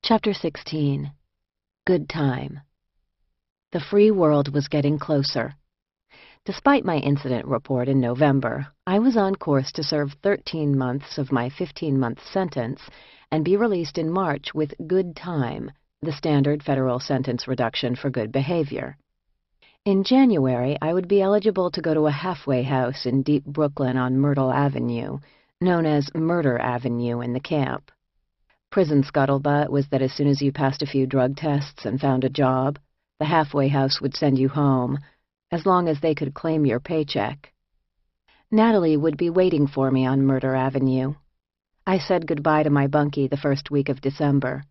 Chapter 16. Good Time. The free world was getting closer. Despite my incident report in November, I was on course to serve 13 months of my 15-month sentence and be released in March with good time, the standard federal sentence reduction for good behavior. In January, I would be eligible to go to a halfway house in deep Brooklyn on Myrtle Avenue, known as Murder Avenue in the camp. Prison scuttlebutt was that as soon as you passed a few drug tests and found a job, the halfway house would send you home, as long as they could claim your paycheck. Natalie would be waiting for me on Murder Avenue. I said goodbye to my bunkie the first week of December.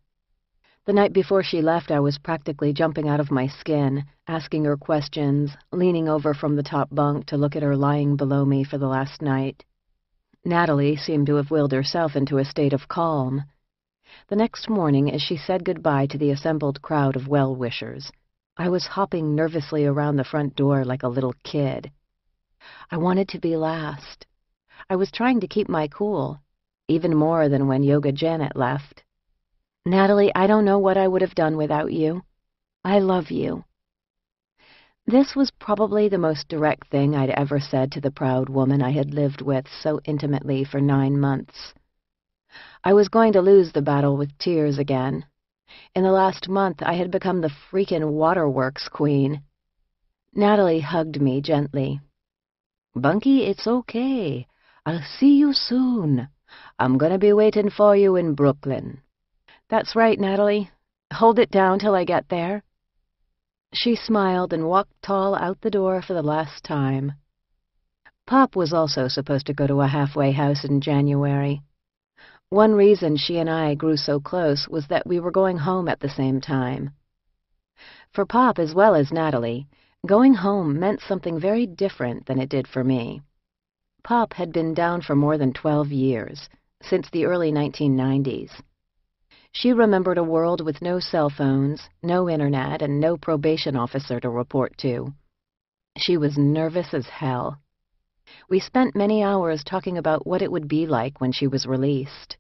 The night before she left, I was practically jumping out of my skin, asking her questions, leaning over from the top bunk to look at her lying below me for the last night. Natalie seemed to have willed herself into a state of calm. The next morning, as she said goodbye to the assembled crowd of well-wishers, I was hopping nervously around the front door like a little kid. I wanted to be last. I was trying to keep my cool, even more than when Yoga Janet left. Natalie, I don't know what I would have done without you. I love you. This was probably the most direct thing I'd ever said to the proud woman I had lived with so intimately for 9 months. I was going to lose the battle with tears again. In the last month, I had become the freaking waterworks queen. Natalie hugged me gently. "Bunkie, it's okay. I'll see you soon. I'm gonna be waiting for you in Brooklyn." "That's right, Natalie. Hold it down till I get there." She smiled and walked tall out the door for the last time. Pop was also supposed to go to a halfway house in January. One reason she and I grew so close was that we were going home at the same time. For Pop, as well as Natalie, going home meant something very different than it did for me. Pop had been down for more than 12 years, since the early 1990s. She remembered a world with no cell phones, no internet, and no probation officer to report to. She was nervous as hell. We spent many hours talking about what it would be like when she was released.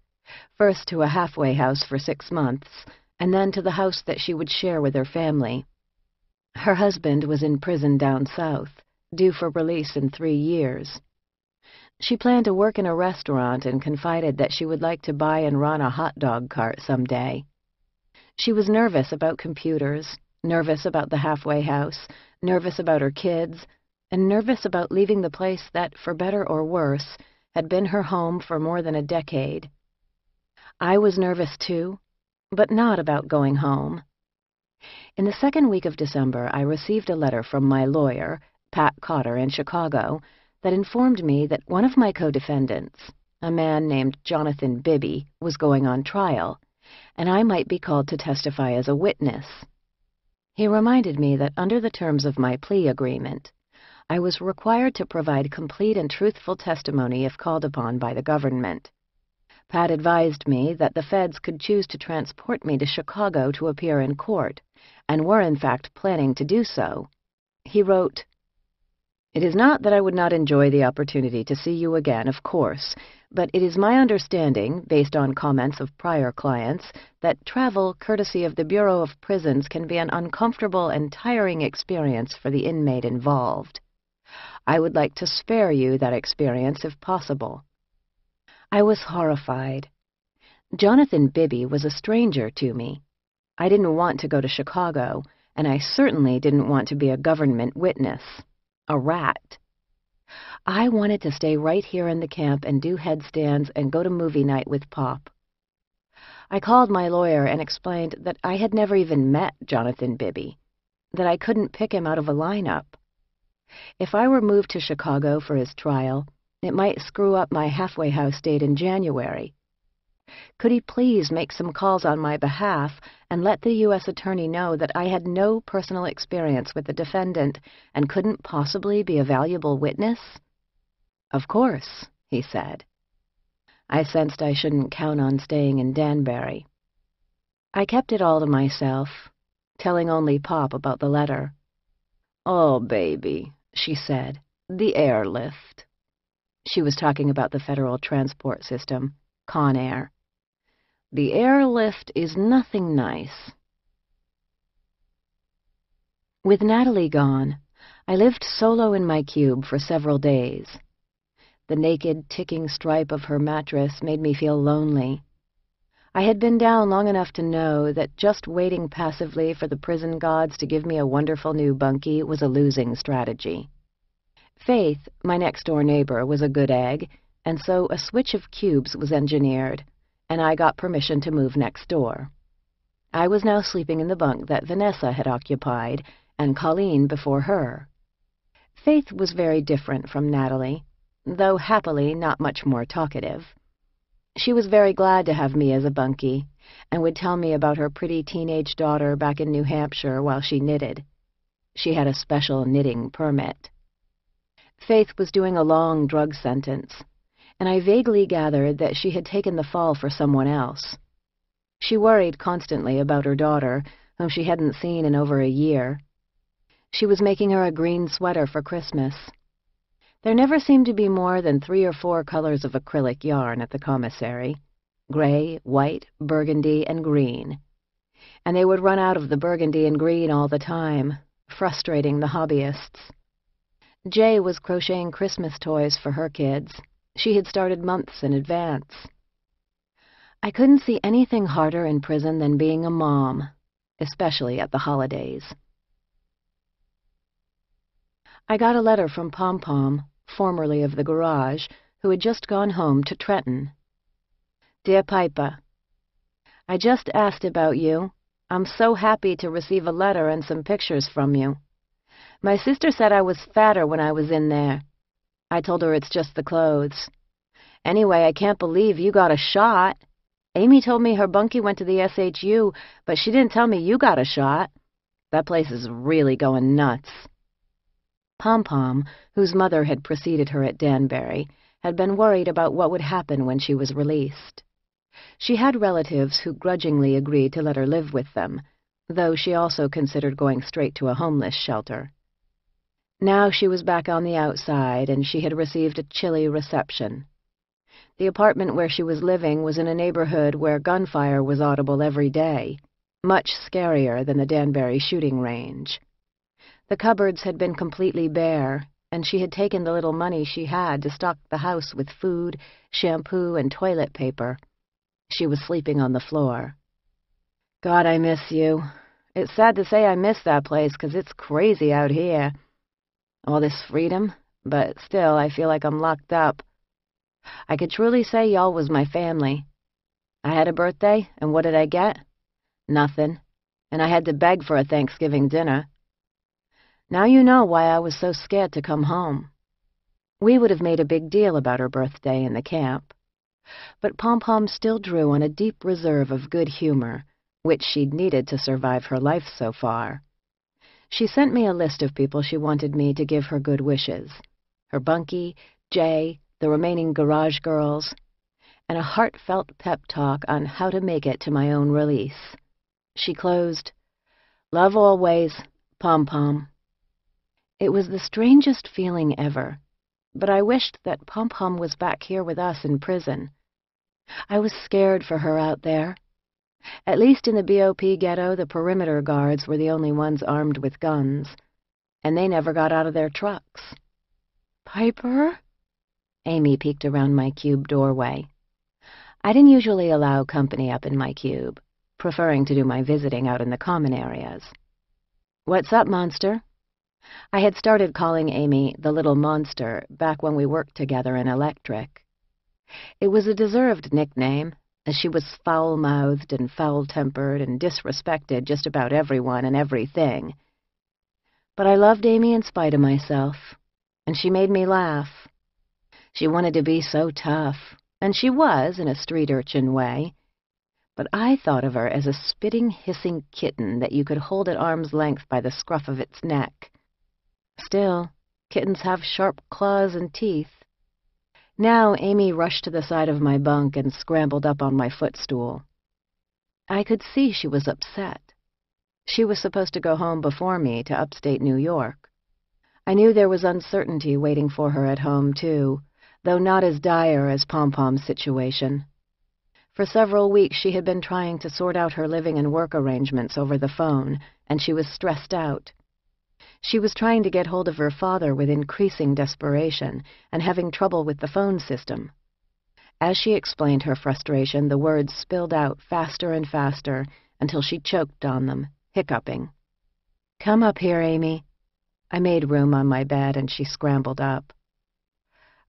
First to a halfway house for 6 months, and then to the house that she would share with her family. Her husband was in prison down south, due for release in 3 years. She planned to work in a restaurant and confided that she would like to buy and run a hot dog cart someday. She was nervous about computers, nervous about the halfway house, nervous about her kids, and nervous about leaving the place that, for better or worse, had been her home for more than a decade. I was nervous too, but not about going home. In the second week of December, I received a letter from my lawyer, Pat Cotter, in Chicago, that informed me that one of my co-defendants, a man named Jonathan Bibby, was going on trial, and I might be called to testify as a witness. He reminded me that under the terms of my plea agreement, I was required to provide complete and truthful testimony if called upon by the government. Pat advised me that the feds could choose to transport me to Chicago to appear in court, and were in fact planning to do so. He wrote, "It is not that I would not enjoy the opportunity to see you again, of course, but it is my understanding, based on comments of prior clients, that travel courtesy of the Bureau of Prisons can be an uncomfortable and tiring experience for the inmate involved. I would like to spare you that experience if possible." I was horrified. Jonathan Bibby was a stranger to me. I didn't want to go to Chicago, and I certainly didn't want to be a government witness. A rat. I wanted to stay right here in the camp and do headstands and go to movie night with Pop. I called my lawyer and explained that I had never even met Jonathan Bibby, that I couldn't pick him out of a lineup. If I were moved to Chicago for his trial, it might screw up my halfway house date in January. Could he please make some calls on my behalf and let the U.S. Attorney know that I had no personal experience with the defendant and couldn't possibly be a valuable witness? "Of course," he said. I sensed I shouldn't count on staying in Danbury. I kept it all to myself, telling only Pop about the letter. "Oh, baby," she said, "the airlift." She was talking about the federal transport system, Con Air. The airlift is nothing nice. With Natalie gone, I lived solo in my cube for several days. The naked, ticking stripe of her mattress made me feel lonely. I had been down long enough to know that just waiting passively for the prison gods to give me a wonderful new bunkie was a losing strategy. Faith, my next-door neighbor, was a good egg, and so a switch of cubes was engineered, and I got permission to move next door. I was now sleeping in the bunk that Vanessa had occupied, and Colleen before her. Faith was very different from Natalie, though happily not much more talkative. She was very glad to have me as a bunkie, and would tell me about her pretty teenage daughter back in New Hampshire while she knitted. She had a special knitting permit. Faith was doing a long drug sentence, and I vaguely gathered that she had taken the fall for someone else. She worried constantly about her daughter, whom she hadn't seen in over a year. She was making her a green sweater for Christmas. There never seemed to be more than 3 or 4 colors of acrylic yarn at the commissary: gray, white, burgundy, and green. And they would run out of the burgundy and green all the time, frustrating the hobbyists. Jay was crocheting Christmas toys for her kids. She had started months in advance. I couldn't see anything harder in prison than being a mom, especially at the holidays. I got a letter from Pom Pom, formerly of the garage, who had just gone home to Trenton. Dear Piper, I just asked about you. I'm so happy to receive a letter and some pictures from you. My sister said I was fatter when I was in there. I told her it's just the clothes. Anyway, I can't believe you got a shot. Amy told me her bunkie went to the SHU, but she didn't tell me you got a shot. That place is really going nuts. Pom Pom, whose mother had preceded her at Danbury, had been worried about what would happen when she was released. She had relatives who grudgingly agreed to let her live with them, though she also considered going straight to a homeless shelter. Now she was back on the outside, and she had received a chilly reception. The apartment where she was living was in a neighborhood where gunfire was audible every day, much scarier than the Danbury shooting range. The cupboards had been completely bare, and she had taken the little money she had to stock the house with food, shampoo, and toilet paper. She was sleeping on the floor. God, I miss you. It's sad to say I miss that place, 'cause it's crazy out here. All this freedom, but still I feel like I'm locked up. I could truly say y'all was my family. I had a birthday, and what did I get? Nothing, and I had to beg for a Thanksgiving dinner. Now you know why I was so scared to come home. We would have made a big deal about her birthday in the camp. But Pom Pom still drew on a deep reserve of good humor, which she'd needed to survive her life so far. She sent me a list of people she wanted me to give her good wishes: her bunkie, Jay, the remaining garage girls, and a heartfelt pep talk on how to make it to my own release. She closed, "Love always, Pom Pom." It was the strangest feeling ever, but I wished that Pom Pom was back here with us in prison. I was scared for her out there. At least in the BOP ghetto, the perimeter guards were the only ones armed with guns, and they never got out of their trucks. "Piper?" Amy peeked around my cube doorway. I didn't usually allow company up in my cube, preferring to do my visiting out in the common areas. "What's up, monster?" I had started calling Amy the little monster back when we worked together in electric. It was a deserved nickname, as she was foul-mouthed and foul-tempered and disrespected just about everyone and everything. But I loved Amy in spite of myself, and she made me laugh. She wanted to be so tough, and she was in a street urchin way, but I thought of her as a spitting, hissing kitten that you could hold at arm's length by the scruff of its neck. Still, kittens have sharp claws and teeth. Now Amy rushed to the side of my bunk and scrambled up on my footstool. I could see she was upset. She was supposed to go home before me to upstate New York. I knew there was uncertainty waiting for her at home, too, though not as dire as Pom Pom's situation. For several weeks she had been trying to sort out her living and work arrangements over the phone, and she was stressed out. She was trying to get hold of her father with increasing desperation and having trouble with the phone system. As she explained her frustration, the words spilled out faster and faster until she choked on them, hiccuping. "Come up here, Amy." I made room on my bed and she scrambled up.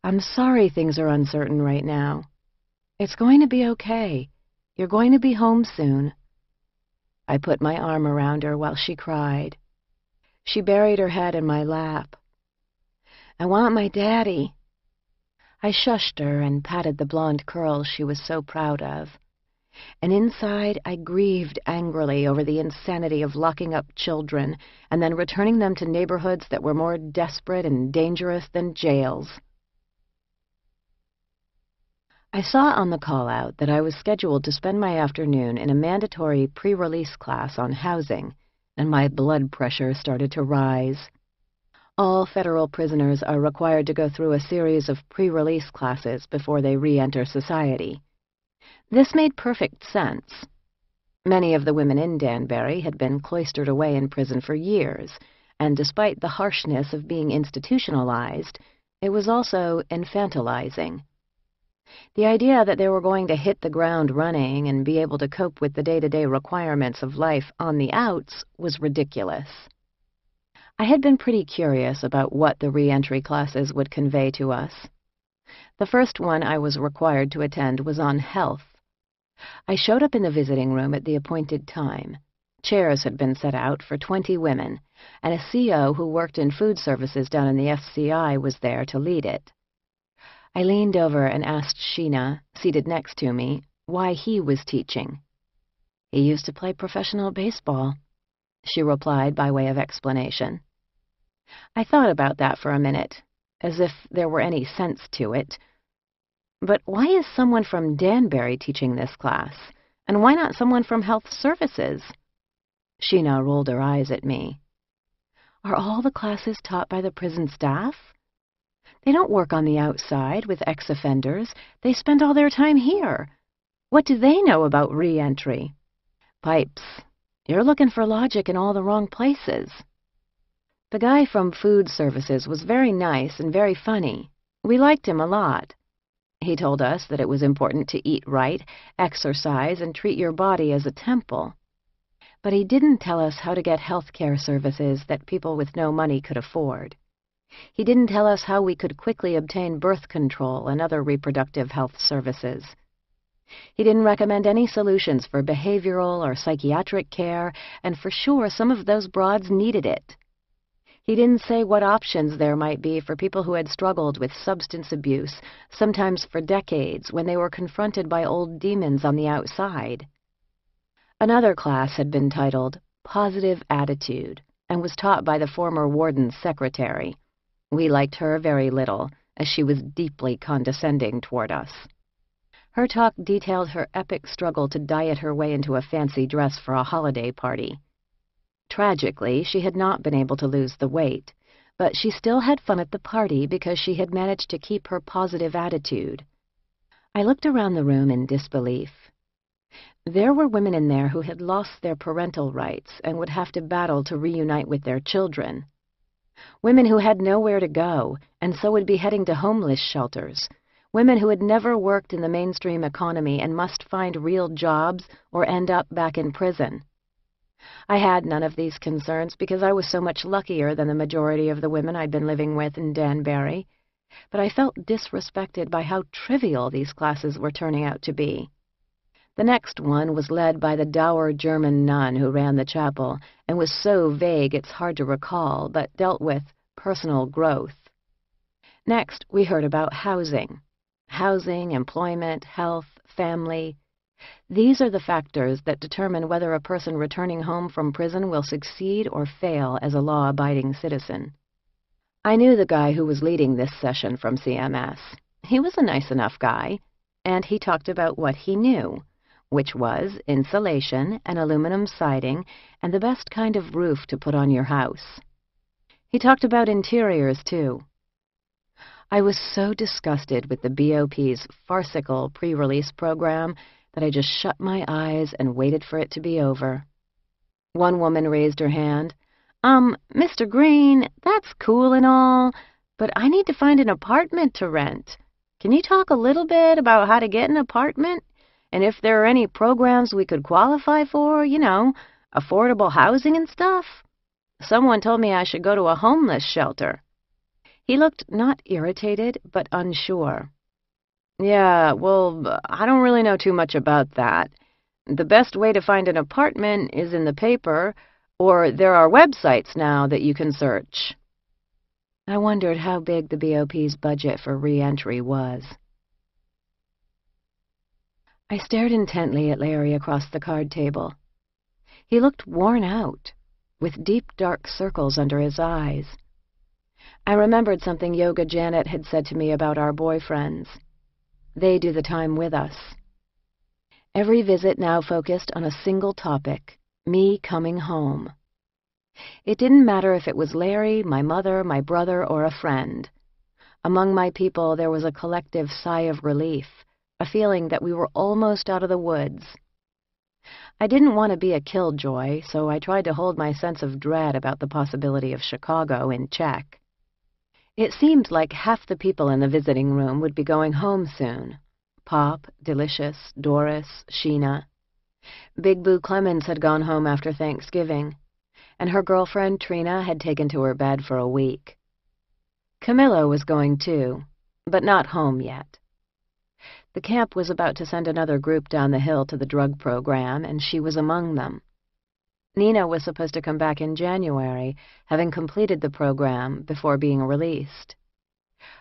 "I'm sorry things are uncertain right now. It's going to be okay. You're going to be home soon." I put my arm around her while she cried. She buried her head in my lap. "I want my daddy." I shushed her and patted the blonde curls she was so proud of. And inside I grieved angrily over the insanity of locking up children and then returning them to neighborhoods that were more desperate and dangerous than jails. I saw on the call-out that I was scheduled to spend my afternoon in a mandatory pre-release class on housing, and my blood pressure started to rise. All federal prisoners are required to go through a series of pre-release classes before they re-enter society. This made perfect sense. Many of the women in Danbury had been cloistered away in prison for years, and despite the harshness of being institutionalized, it was also infantilizing. The idea that they were going to hit the ground running and be able to cope with the day-to-day requirements of life on the outs was ridiculous. I had been pretty curious about what the re-entry classes would convey to us. The first one I was required to attend was on health. I showed up in the visiting room at the appointed time. Chairs had been set out for 20 women, and a CO who worked in food services down in the FCI was there to lead it. I leaned over and asked Sheena, seated next to me, why he was teaching. "He used to play professional baseball," she replied by way of explanation. I thought about that for a minute, as if there were any sense to it. But why is someone from Danbury teaching this class, and why not someone from Health Services? Sheena rolled her eyes at me. "Are all the classes taught by the prison staff? They don't work on the outside with ex-offenders. They spend all their time here. What do they know about re-entry?" "Pipes, you're looking for logic in all the wrong places." The guy from food services was very nice and very funny. We liked him a lot. He told us that it was important to eat right, exercise, and treat your body as a temple. But he didn't tell us how to get health care services that people with no money could afford. He didn't tell us how we could quickly obtain birth control and other reproductive health services. He didn't recommend any solutions for behavioral or psychiatric care, and for sure some of those broads needed it. He didn't say what options there might be for people who had struggled with substance abuse, sometimes for decades, when they were confronted by old demons on the outside. Another class had been titled Positive Attitude, and was taught by the former warden's secretary. We liked her very little, as she was deeply condescending toward us. Her talk detailed her epic struggle to diet her way into a fancy dress for a holiday party. Tragically, she had not been able to lose the weight, but she still had fun at the party because she had managed to keep her positive attitude. I looked around the room in disbelief. There were women in there who had lost their parental rights and would have to battle to reunite with their children. Women who had nowhere to go and so would be heading to homeless shelters. Women who had never worked in the mainstream economy and must find real jobs or end up back in prison. I had none of these concerns because I was so much luckier than the majority of the women I'd been living with in Danbury, but I felt disrespected by how trivial these classes were turning out to be. The next one was led by the dour German nun who ran the chapel and was so vague it's hard to recall, but dealt with personal growth. Next, we heard about housing. Housing, employment, health, family. These are the factors that determine whether a person returning home from prison will succeed or fail as a law-abiding citizen. I knew the guy who was leading this session from CMS. He was a nice enough guy, and he talked about what he knew, which was insulation and aluminum siding and the best kind of roof to put on your house. He talked about interiors, too. I was so disgusted with the BOP's farcical pre-release program that I just shut my eyes and waited for it to be over. One woman raised her hand. Mr. Green, that's cool and all, but I need to find an apartment to rent. Can you talk a little bit about how to get an apartment? And if there are any programs we could qualify for, affordable housing and stuff? Someone told me I should go to a homeless shelter. He looked not irritated, but unsure. Yeah, well, I don't really know too much about that. The best way to find an apartment is in the paper, or there are websites now that you can search. I wondered how big the BOP's budget for re-entry was. I stared intently at Larry across the card table. He looked worn out, with deep dark circles under his eyes. I remembered something Yoga Janet had said to me about our boyfriends. They do the time with us. Every visit now focused on a single topic, me coming home. It didn't matter if it was Larry, my mother, my brother, or a friend. Among my people there was a collective sigh of relief, a feeling that we were almost out of the woods. I didn't want to be a killjoy, so I tried to hold my sense of dread about the possibility of Chicago in check. It seemed like half the people in the visiting room would be going home soon. Pop, Delicious, Doris, Sheena. Big Boo Clemens had gone home after Thanksgiving, and her girlfriend Trina had taken to her bed for a week. Camilla was going too, but not home yet. The camp was about to send another group down the hill to the drug program, and she was among them. Nina was supposed to come back in January, having completed the program before being released.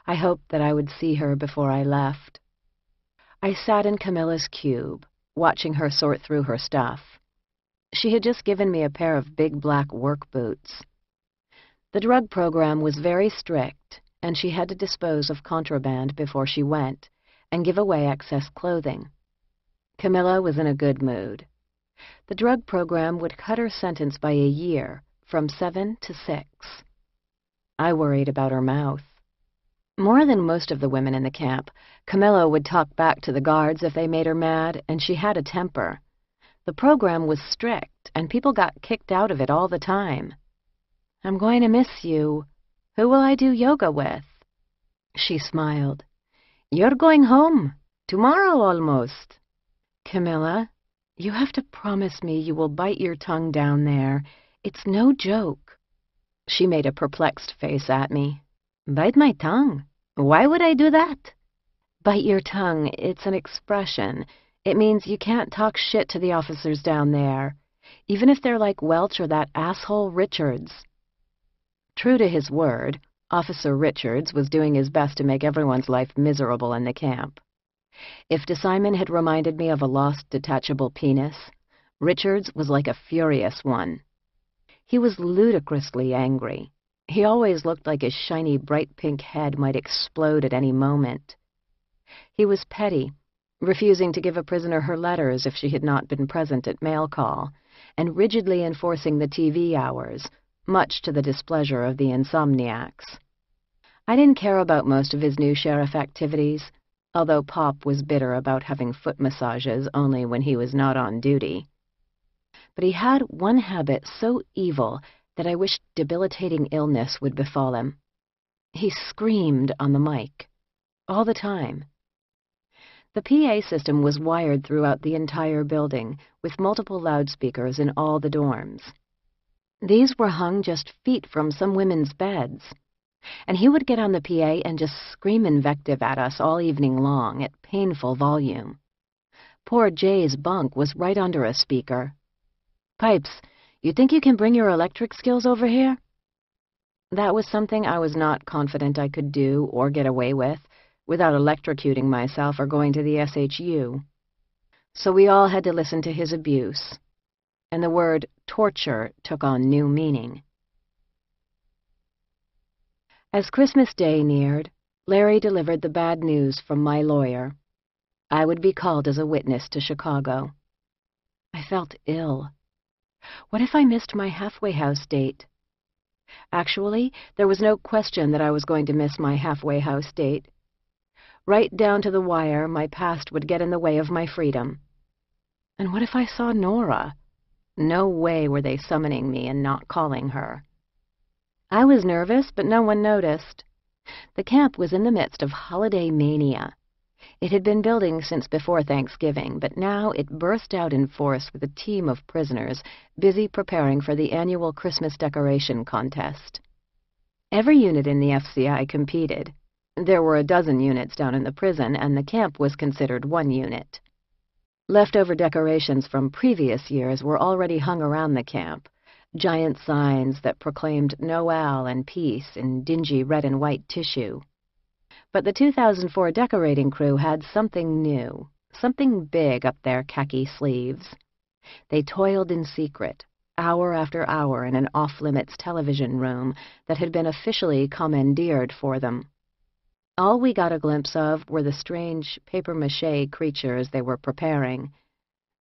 I hoped that I would see her before I left. I sat in Camilla's cube, watching her sort through her stuff. She had just given me a pair of big black work boots. The drug program was very strict, and she had to dispose of contraband before she went, and give away excess clothing. Camilla was in a good mood. The drug program would cut her sentence by a year, from 7 to 6. I worried about her mouth. More than most of the women in the camp, Camilla would talk back to the guards if they made her mad, and she had a temper. The program was strict, and people got kicked out of it all the time. I'm going to miss you. Who will I do yoga with? She smiled. You're going home. Tomorrow almost. Camilla, you have to promise me you will bite your tongue down there. It's no joke. She made a perplexed face at me. Bite my tongue? Why would I do that? Bite your tongue, it's an expression. It means you can't talk shit to the officers down there, even if they're like Welch or that asshole Richards. True to his word, Officer Richards was doing his best to make everyone's life miserable in the camp. If DeSimon had reminded me of a lost detachable penis, Richards was like a furious one. He was ludicrously angry. He always looked like his shiny, bright pink head might explode at any moment. He was petty, refusing to give a prisoner her letters if she had not been present at mail call, and rigidly enforcing the TV hours, much to the displeasure of the insomniacs. I didn't care about most of his new sheriff activities, although Pop was bitter about having foot massages only when he was not on duty. But he had one habit so evil that I wished debilitating illness would befall him. He screamed on the mic, all the time. The PA system was wired throughout the entire building, with multiple loudspeakers in all the dorms. These were hung just feet from some women's beds, and he would get on the PA and just scream invective at us all evening long at painful volume. Poor Jay's bunk was right under a speaker. Pipes, you think you can bring your electric skills over here? That was something I was not confident I could do or get away with, without electrocuting myself or going to the SHU. So we all had to listen to his abuse, and the word torture took on new meaning. As Christmas Day neared, Larry delivered the bad news from my lawyer. I would be called as a witness to Chicago. I felt ill. What if I missed my halfway house date? Actually, there was no question that I was going to miss my halfway house date. Right down to the wire, my past would get in the way of my freedom. And what if I saw Nora? No way were they summoning me and not calling her. I was nervous, but no one noticed. The camp was in the midst of holiday mania. It had been building since before Thanksgiving, but now it burst out in force with a team of prisoners busy preparing for the annual Christmas decoration contest. Every unit in the FCI competed. There were a dozen units down in the prison, and the camp was considered one unit. Leftover decorations from previous years were already hung around the camp, giant signs that proclaimed Noel and peace in dingy red and white tissue. But the 2004 decorating crew had something new, something big up their khaki sleeves. They toiled in secret, hour after hour in an off-limits television room that had been officially commandeered for them. All we got a glimpse of were the strange papier-mâché creatures they were preparing.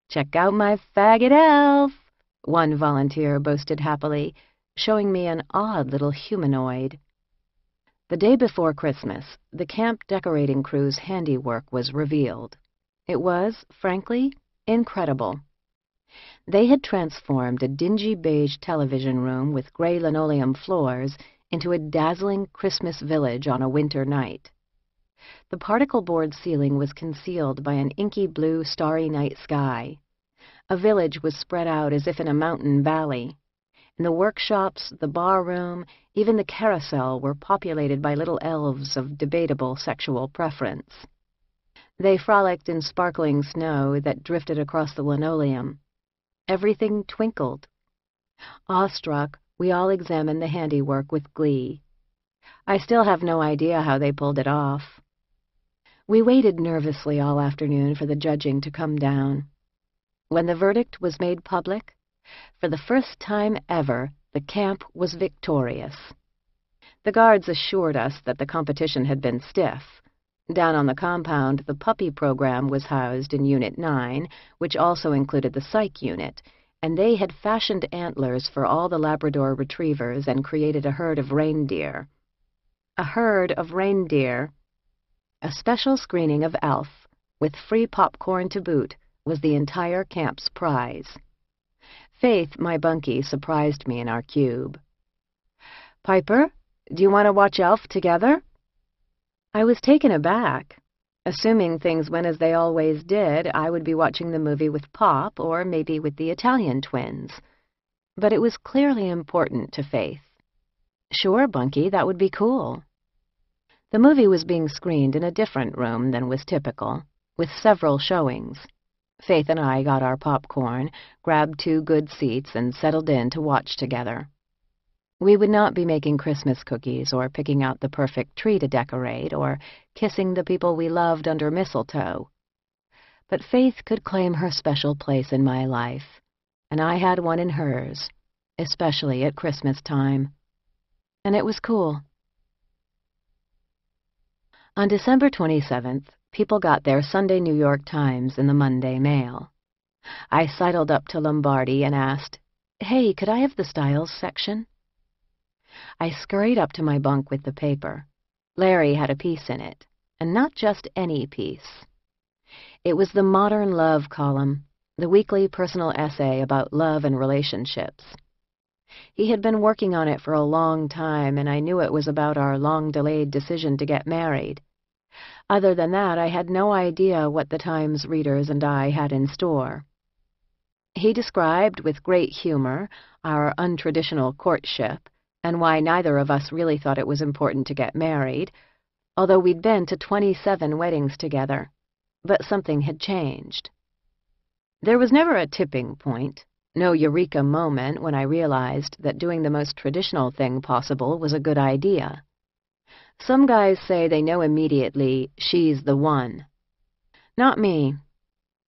"Check out my faggot elf," one volunteer boasted happily, showing me an odd little humanoid. The day before Christmas, the camp decorating crew's handiwork was revealed. It was, frankly, incredible. They had transformed a dingy beige television room with gray linoleum floors into a dazzling Christmas village on a winter night. The particle board ceiling was concealed by an inky blue starry night sky. A village was spread out as if in a mountain valley. And the workshops, the bar room, even the carousel were populated by little elves of debatable sexual preference. They frolicked in sparkling snow that drifted across the linoleum. Everything twinkled. Awestruck, we all examined the handiwork with glee. I still have no idea how they pulled it off. We waited nervously all afternoon for the judging to come down. When the verdict was made public, for the first time ever, the camp was victorious. The guards assured us that the competition had been stiff. Down on the compound, the puppy program was housed in Unit 9, which also included the psych unit, and they had fashioned antlers for all the Labrador retrievers and created a herd of reindeer. A herd of reindeer. A special screening of Elf, with free popcorn to boot, was the entire camp's prize. Faith, my bunkie, surprised me in our cube. "Piper, do you want to watch Elf together?" I was taken aback. Assuming things went as they always did, I would be watching the movie with Pop, or maybe with the Italian twins. But it was clearly important to Faith. "Sure, bunkie, that would be cool." The movie was being screened in a different room than was typical, with several showings. Faith and I got our popcorn, grabbed 2 good seats, and settled in to watch together. We would not be making Christmas cookies or picking out the perfect tree to decorate or kissing the people we loved under mistletoe. But Faith could claim her special place in my life, and I had one in hers, especially at Christmas time. And it was cool. On December 27th, people got their Sunday New York Times in the Monday mail. I sidled up to Lombardi and asked, "Hey, could I have the styles section?" I scurried up to my bunk with the paper. Larry had a piece in it, and not just any piece. It was the Modern Love column, the weekly personal essay about love and relationships. He had been working on it for a long time, and I knew it was about our long-delayed decision to get married. Other than that, I had no idea what the Times readers and I had in store. He described, with great humor, our untraditional courtship, and why neither of us really thought it was important to get married, although we'd been to 27 weddings together. But something had changed. There was never a tipping point, no eureka moment when I realized that doing the most traditional thing possible was a good idea. Some guys say they know immediately, she's the one. Not me.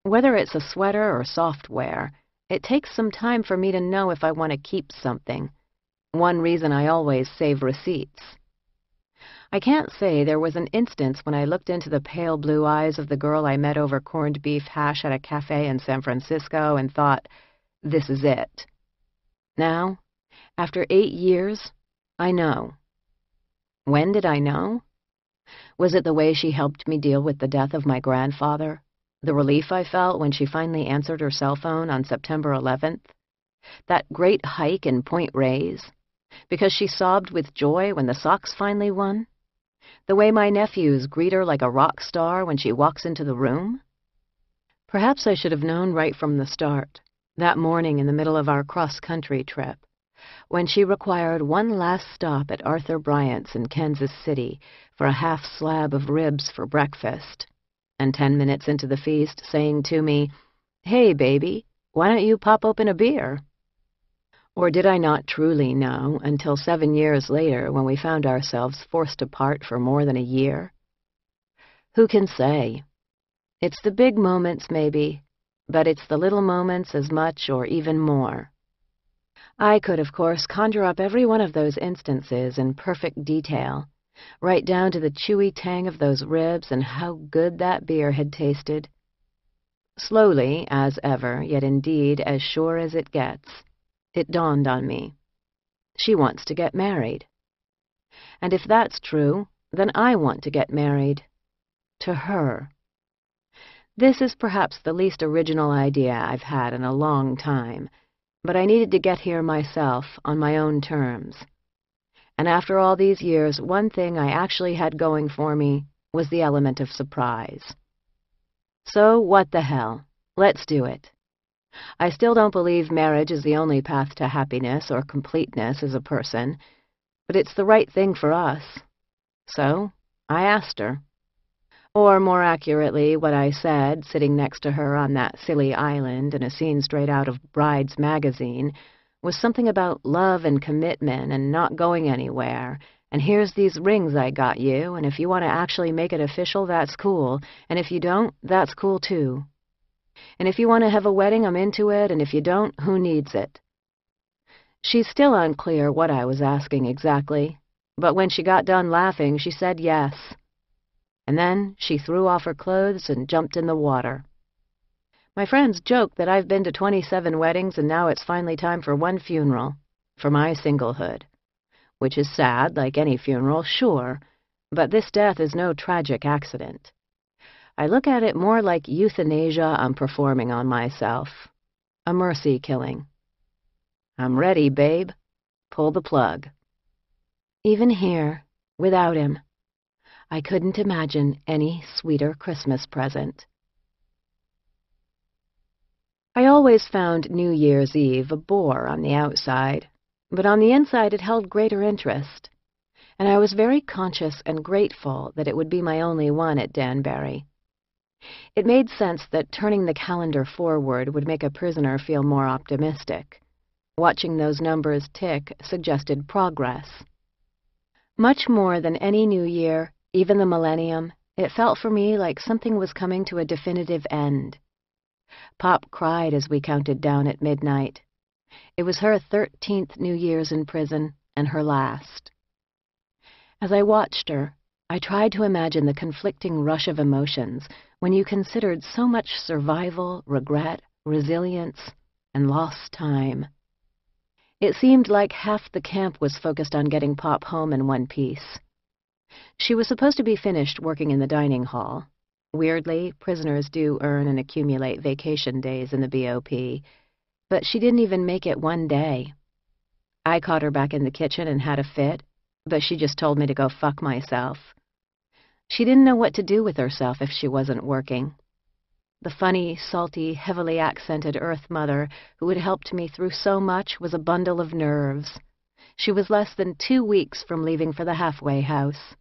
Whether it's a sweater or software, it takes some time for me to know if I want to keep something. One reason I always save receipts. I can't say there was an instance when I looked into the pale blue eyes of the girl I met over corned beef hash at a cafe in San Francisco and thought, this is it. Now, after 8 years, I know. When did I know? Was it the way she helped me deal with the death of my grandfather? The relief I felt when she finally answered her cell phone on September 11th? That great hike in Point Reyes? Because she sobbed with joy when the Sox finally won? The way my nephews greet her like a rock star when she walks into the room? Perhaps I should have known right from the start, that morning in the middle of our cross-country trip, when she required one last stop at Arthur Bryant's in Kansas City for a half slab of ribs for breakfast, and 10 minutes into the feast saying to me, "Hey, baby, why don't you pop open a beer?" Or did I not truly know until 7 years later when we found ourselves forced apart for more than a year? Who can say? It's the big moments, maybe, but it's the little moments as much or even more. I could, of course, conjure up every one of those instances in perfect detail, right down to the chewy tang of those ribs and how good that beer had tasted. Slowly, as ever, yet indeed as sure as it gets, it dawned on me. She wants to get married. And if that's true, then I want to get married. To her. This is perhaps the least original idea I've had in a long time, but I needed to get here myself, on my own terms. And after all these years, one thing I actually had going for me was the element of surprise. So what the hell? Let's do it. I still don't believe marriage is the only path to happiness or completeness as a person, but it's the right thing for us. So I asked her. Or, more accurately, what I said, sitting next to her on that silly island in a scene straight out of Brides magazine, was something about love and commitment and not going anywhere, and here's these rings I got you, and if you want to actually make it official, that's cool, and if you don't, that's cool too. And if you want to have a wedding, I'm into it, and if you don't, who needs it? She's still unclear what I was asking exactly, but when she got done laughing, she said yes. And then she threw off her clothes and jumped in the water. My friends joke that I've been to 27 weddings and now it's finally time for one funeral, for my singlehood. Which is sad, like any funeral, sure, but this death is no tragic accident. I look at it more like euthanasia I'm performing on myself. A mercy killing. I'm ready, babe. Pull the plug. Even here, without him, I couldn't imagine any sweeter Christmas present. I always found New Year's Eve a bore on the outside, but on the inside it held greater interest, and I was very conscious and grateful that it would be my only one at Danbury. It made sense that turning the calendar forward would make a prisoner feel more optimistic. Watching those numbers tick suggested progress. Much more than any new year, even the millennium, it felt for me like something was coming to a definitive end. Pop cried as we counted down at midnight. It was her 13th New Year's in prison, and her last. As I watched her, I tried to imagine the conflicting rush of emotions when you considered so much survival, regret, resilience, and lost time. It seemed like half the camp was focused on getting Pop home in one piece. She was supposed to be finished working in the dining hall. Weirdly, prisoners do earn and accumulate vacation days in the BOP, but she didn't even make it one day. I caught her back in the kitchen and had a fit, but she just told me to go fuck myself. She didn't know what to do with herself if she wasn't working. The funny, salty, heavily accented Earth Mother who had helped me through so much was a bundle of nerves. She was less than 2 weeks from leaving for the halfway house.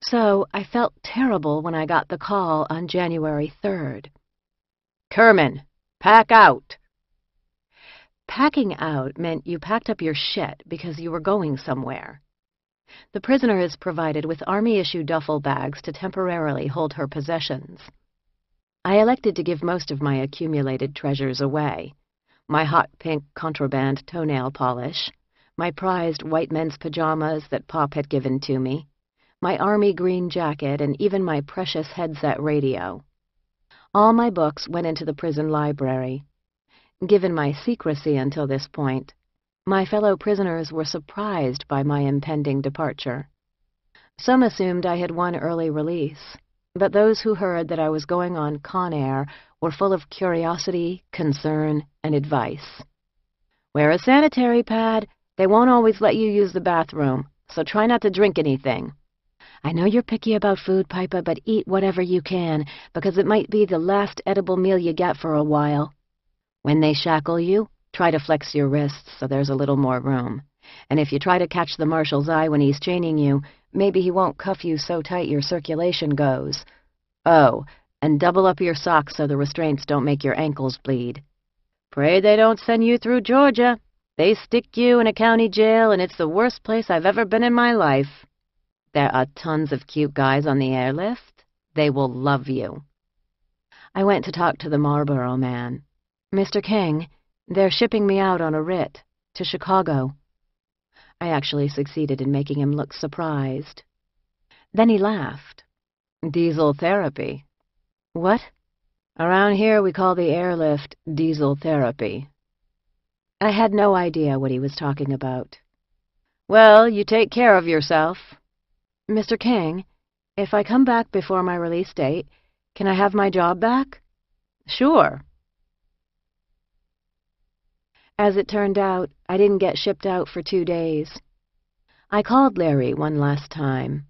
So I felt terrible when I got the call on January 3rd. "Kerman, pack out!" Packing out meant you packed up your shit because you were going somewhere. The prisoner is provided with Army-issue duffel bags to temporarily hold her possessions. I elected to give most of my accumulated treasures away. My hot pink contraband toenail polish, my prized white men's pajamas that Pop had given to me, my army green jacket, and even my precious headset radio. All my books went into the prison library. Given my secrecy until this point, my fellow prisoners were surprised by my impending departure. Some assumed I had won early release. But those who heard that I was going on Con Air were full of curiosity, concern, and advice. Wear a sanitary pad. They won't always let you use the bathroom, so try not to drink anything. I know you're picky about food, Piper, but eat whatever you can, because it might be the last edible meal you get for a while. When they shackle you, try to flex your wrists so there's a little more room. And if you try to catch the marshal's eye when he's chaining you, maybe he won't cuff you so tight your circulation goes. Oh, and double up your socks so the restraints don't make your ankles bleed. Pray they don't send you through Georgia. They stick you in a county jail, and it's the worst place I've ever been in my life. There are tons of cute guys on the airlift. They will love you. I went to talk to the Marlboro man. Mr. King, they're shipping me out on a writ to Chicago. I actually succeeded in making him look surprised. Then he laughed. Diesel therapy. What? Around here we call the airlift diesel therapy. I had no idea what he was talking about. Well, you take care of yourself. Mr. King, if I come back before my release date, can I have my job back? Sure. As it turned out, I didn't get shipped out for 2 days. I called Larry one last time.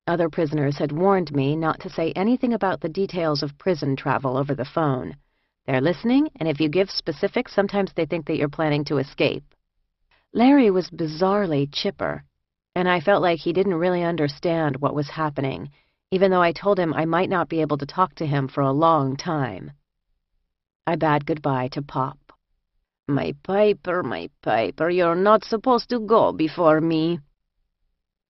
Other prisoners had warned me not to say anything about the details of prison travel over the phone. They're listening, and if you give specifics, sometimes they think that you're planning to escape. Larry was bizarrely chipper, and I felt like he didn't really understand what was happening, even though I told him I might not be able to talk to him for a long time. I bade goodbye to Pop. My Piper, you're not supposed to go before me.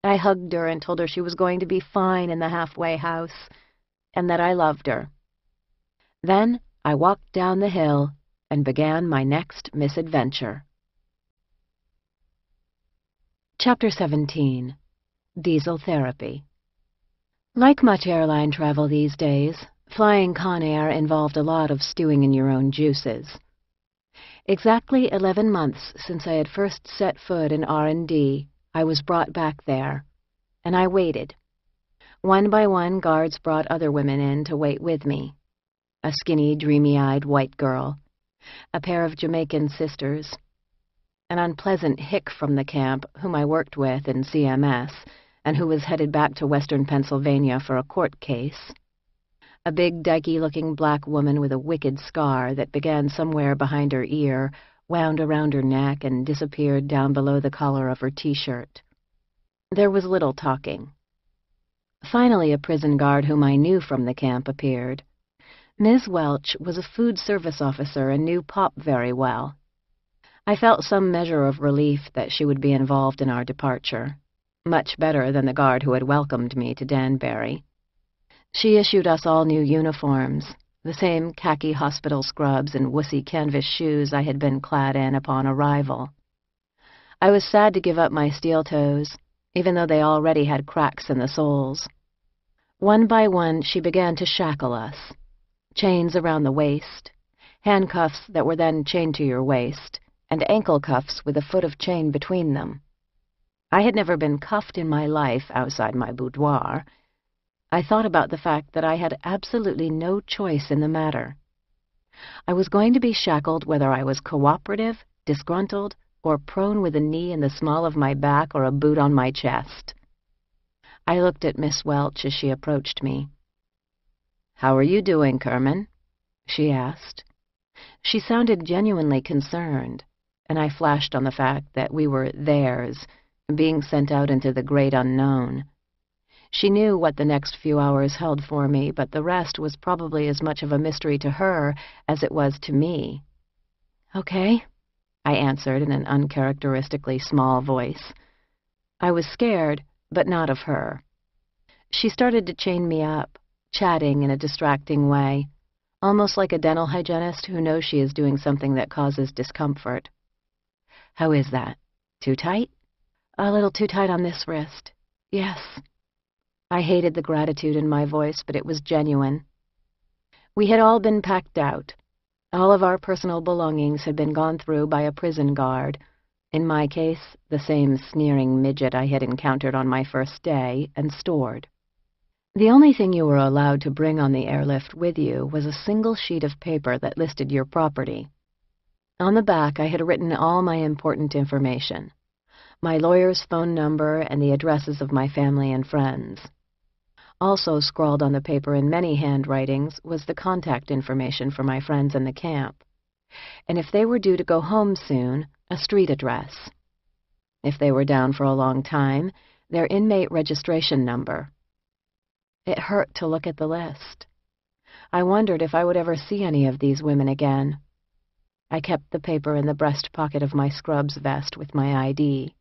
I hugged her and told her she was going to be fine in the halfway house, and that I loved her. Then I walked down the hill and began my next misadventure. Chapter 17. Diesel Therapy. Like much airline travel these days, flying Con Air involved a lot of stewing in your own juices. Exactly 11 months since I had first set foot in R&D, I was brought back there, and I waited. One by one, guards brought other women in to wait with me. A skinny, dreamy-eyed white girl, a pair of Jamaican sisters, an unpleasant hick from the camp whom I worked with in CMS and who was headed back to western Pennsylvania for a court case, a big, dykey-looking black woman with a wicked scar that began somewhere behind her ear, wound around her neck, and disappeared down below the collar of her T-shirt. There was little talking. Finally, a prison guard whom I knew from the camp appeared. Ms. Welch was a food service officer and knew Pop very well. I felt some measure of relief that she would be involved in our departure, much better than the guard who had welcomed me to Danbury. She issued us all new uniforms, the same khaki hospital scrubs and wussy canvas shoes I had been clad in upon arrival. I was sad to give up my steel toes, even though they already had cracks in the soles. One by one, she began to shackle us. Chains around the waist, handcuffs that were then chained to your waist, and ankle cuffs with a foot of chain between them. I had never been cuffed in my life outside my boudoir. I thought about the fact that I had absolutely no choice in the matter. I was going to be shackled whether I was cooperative, disgruntled, or prone with a knee in the small of my back or a boot on my chest. I looked at Miss Welch as she approached me. "How are you doing, Kerman?" she asked. She sounded genuinely concerned, and I flashed on the fact that we were theirs, being sent out into the great unknown. She knew what the next few hours held for me, but the rest was probably as much of a mystery to her as it was to me. "Okay," I answered in an uncharacteristically small voice. I was scared, but not of her. She started to chain me up, chatting in a distracting way, almost like a dental hygienist who knows she is doing something that causes discomfort. "How is that? Too tight?" "A little too tight on this wrist. Yes." I hated the gratitude in my voice, but it was genuine. We had all been packed out. All of our personal belongings had been gone through by a prison guard, in my case, the same sneering midget I had encountered on my first day, and stored. The only thing you were allowed to bring on the airlift with you was a single sheet of paper that listed your property. On the back, I had written all my important information: my lawyer's phone number and the addresses of my family and friends. Also scrawled on the paper in many handwritings was the contact information for my friends in the camp, and if they were due to go home soon, a street address. If they were down for a long time, their inmate registration number. It hurt to look at the list. I wondered if I would ever see any of these women again. I kept the paper in the breast pocket of my scrubs vest with my ID.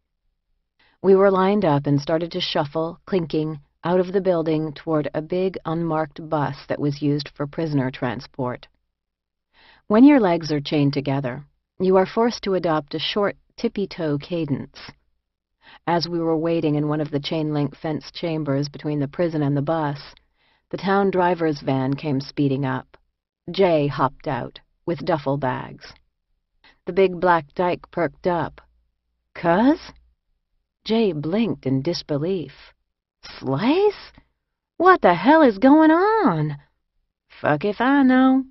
We were lined up and started to shuffle, clinking, out of the building toward a big, unmarked bus that was used for prisoner transport. When your legs are chained together, you are forced to adopt a short, tippy-toe cadence. As we were waiting in one of the chain-link fenced chambers between the prison and the bus, the town driver's van came speeding up. Jay hopped out, with duffel bags. The big black dyke perked up. "Cuz?" Jay blinked in disbelief. "Slice? What the hell is going on?" "Fuck if I know."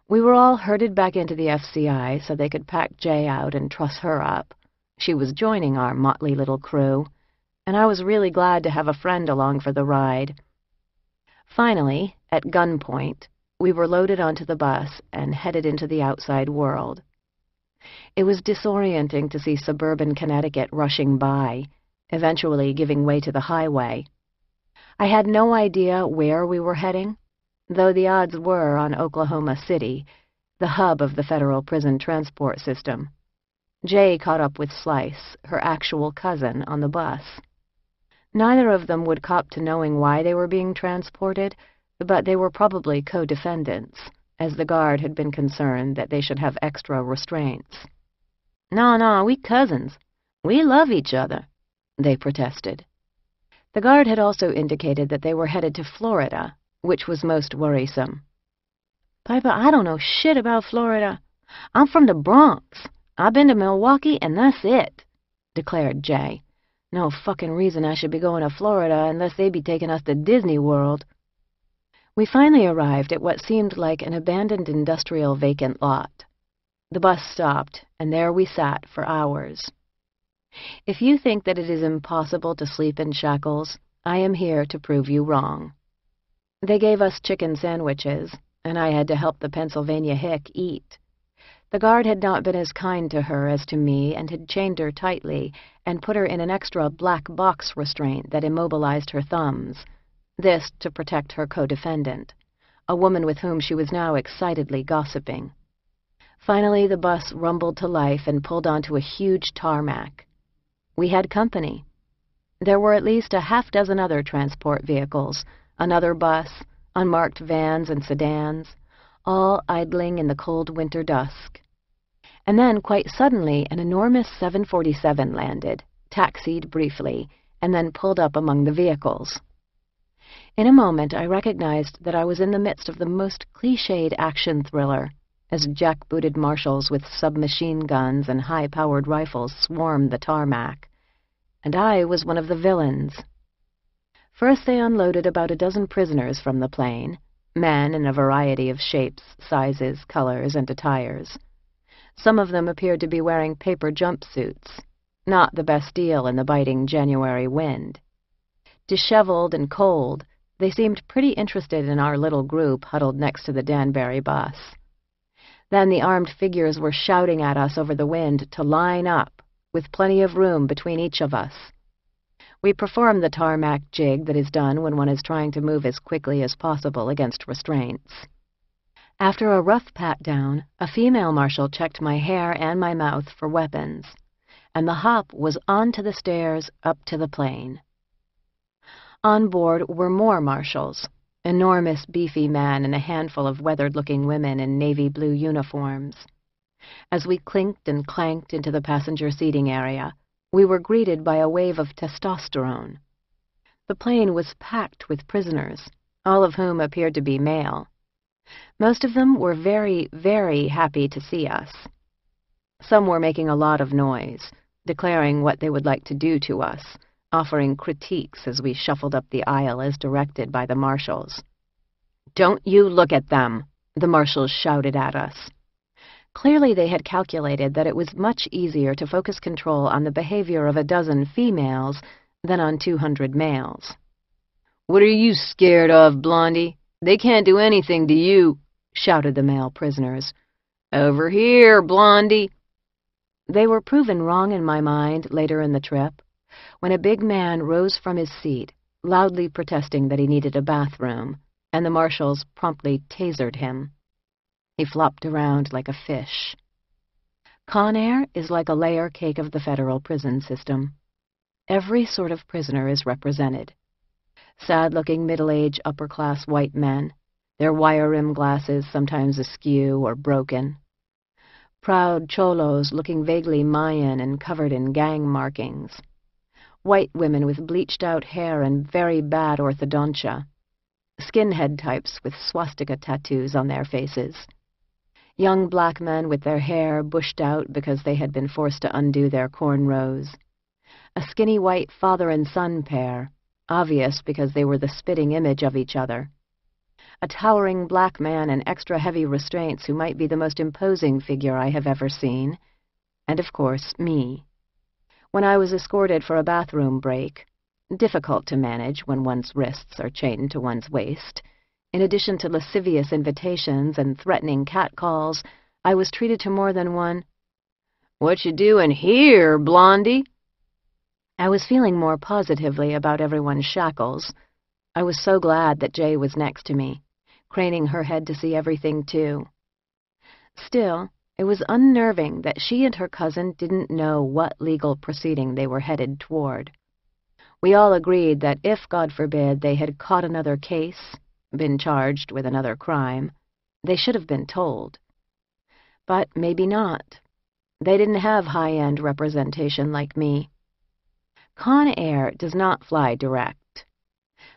We were all herded back into the FCI so they could pack Jay out and truss her up. She was joining our motley little crew, and I was really glad to have a friend along for the ride. Finally, at gunpoint, we were loaded onto the bus and headed into the outside world. It was disorienting to see suburban Connecticut rushing by, eventually giving way to the highway. I had no idea where we were heading, though the odds were on Oklahoma City, the hub of the federal prison transport system. Jay caught up with Slice, her actual cousin, on the bus. Neither of them would cop to knowing why they were being transported, but they were probably co-defendants, as the guard had been concerned that they should have extra restraints. No, we cousins. We love each other," they protested. The guard had also indicated that they were headed to Florida, which was most worrisome. "Piper, I don't know shit about Florida. I'm from the Bronx. I've been to Milwaukee, and that's it," declared Jay. "No fucking reason I should be going to Florida unless they be taking us to Disney World." We finally arrived at what seemed like an abandoned industrial vacant lot. The bus stopped, and there we sat for hours. If you think that it is impossible to sleep in shackles, I am here to prove you wrong. They gave us chicken sandwiches, and I had to help the Pennsylvania hick eat. The guard had not been as kind to her as to me and had chained her tightly and put her in an extra black box restraint that immobilized her thumbs, this to protect her co-defendant, a woman with whom she was now excitedly gossiping. Finally, the bus rumbled to life and pulled onto a huge tarmac. We had company. There were at least a half-dozen other transport vehicles, another bus, unmarked vans and sedans, all idling in the cold winter dusk. And then, quite suddenly, an enormous 747 landed, taxied briefly, and then pulled up among the vehicles. In a moment, I recognized that I was in the midst of the most cliched action thriller, as jack-booted marshals with submachine guns and high-powered rifles swarmed the tarmac, and I was one of the villains. First they unloaded about a dozen prisoners from the plane, men in a variety of shapes, sizes, colors, and attires. Some of them appeared to be wearing paper jumpsuits, not the best deal in the biting January wind. Disheveled and cold, they seemed pretty interested in our little group huddled next to the Danbury bus. Then the armed figures were shouting at us over the wind to line up, with plenty of room between each of us. We performed the tarmac jig that is done when one is trying to move as quickly as possible against restraints. After a rough pat-down, a female marshal checked my hair and my mouth for weapons, and the hop was on to the stairs up to the plane. On board were more marshals, enormous beefy men and a handful of weathered-looking women in navy blue uniforms. As we clinked and clanked into the passenger seating area, we were greeted by a wave of testosterone. The plane was packed with prisoners, all of whom appeared to be male. Most of them were very, very happy to see us. Some were making a lot of noise, declaring what they would like to do to us, offering critiques as we shuffled up the aisle as directed by the marshals. "Don't you look at them!" the marshals shouted at us. Clearly they had calculated that it was much easier to focus control on the behavior of a dozen females than on 200 males. "What are you scared of, Blondie? They can't do anything to you," shouted the male prisoners. "Over here, Blondie!" They were proven wrong in my mind later in the trip, when a big man rose from his seat, loudly protesting that he needed a bathroom, and the marshals promptly tasered him. He flopped around like a fish. Con Air is like a layer cake of the federal prison system. Every sort of prisoner is represented. Sad-looking middle-aged upper-class white men, their wire-rimmed glasses sometimes askew or broken. Proud cholos looking vaguely Mayan and covered in gang markings. White women with bleached-out hair and very bad orthodontia. Skinhead types with swastika tattoos on their faces. Young black men with their hair bushed out because they had been forced to undo their cornrows. A skinny white father and son pair, obvious because they were the spitting image of each other. A towering black man in extra heavy restraints who might be the most imposing figure I have ever seen. And, of course, me. When I was escorted for a bathroom break, difficult to manage when one's wrists are chained to one's waist, in addition to lascivious invitations and threatening catcalls, I was treated to more than one, "What you doing here, Blondie?" I was feeling more positively about everyone's shackles. I was so glad that Jay was next to me, craning her head to see everything, too. Still, it was unnerving that she and her cousin didn't know what legal proceeding they were headed toward. We all agreed that if, God forbid, they had caught another case, been charged with another crime, they should have been told. But maybe not. They didn't have high-end representation like me. Con Air does not fly direct.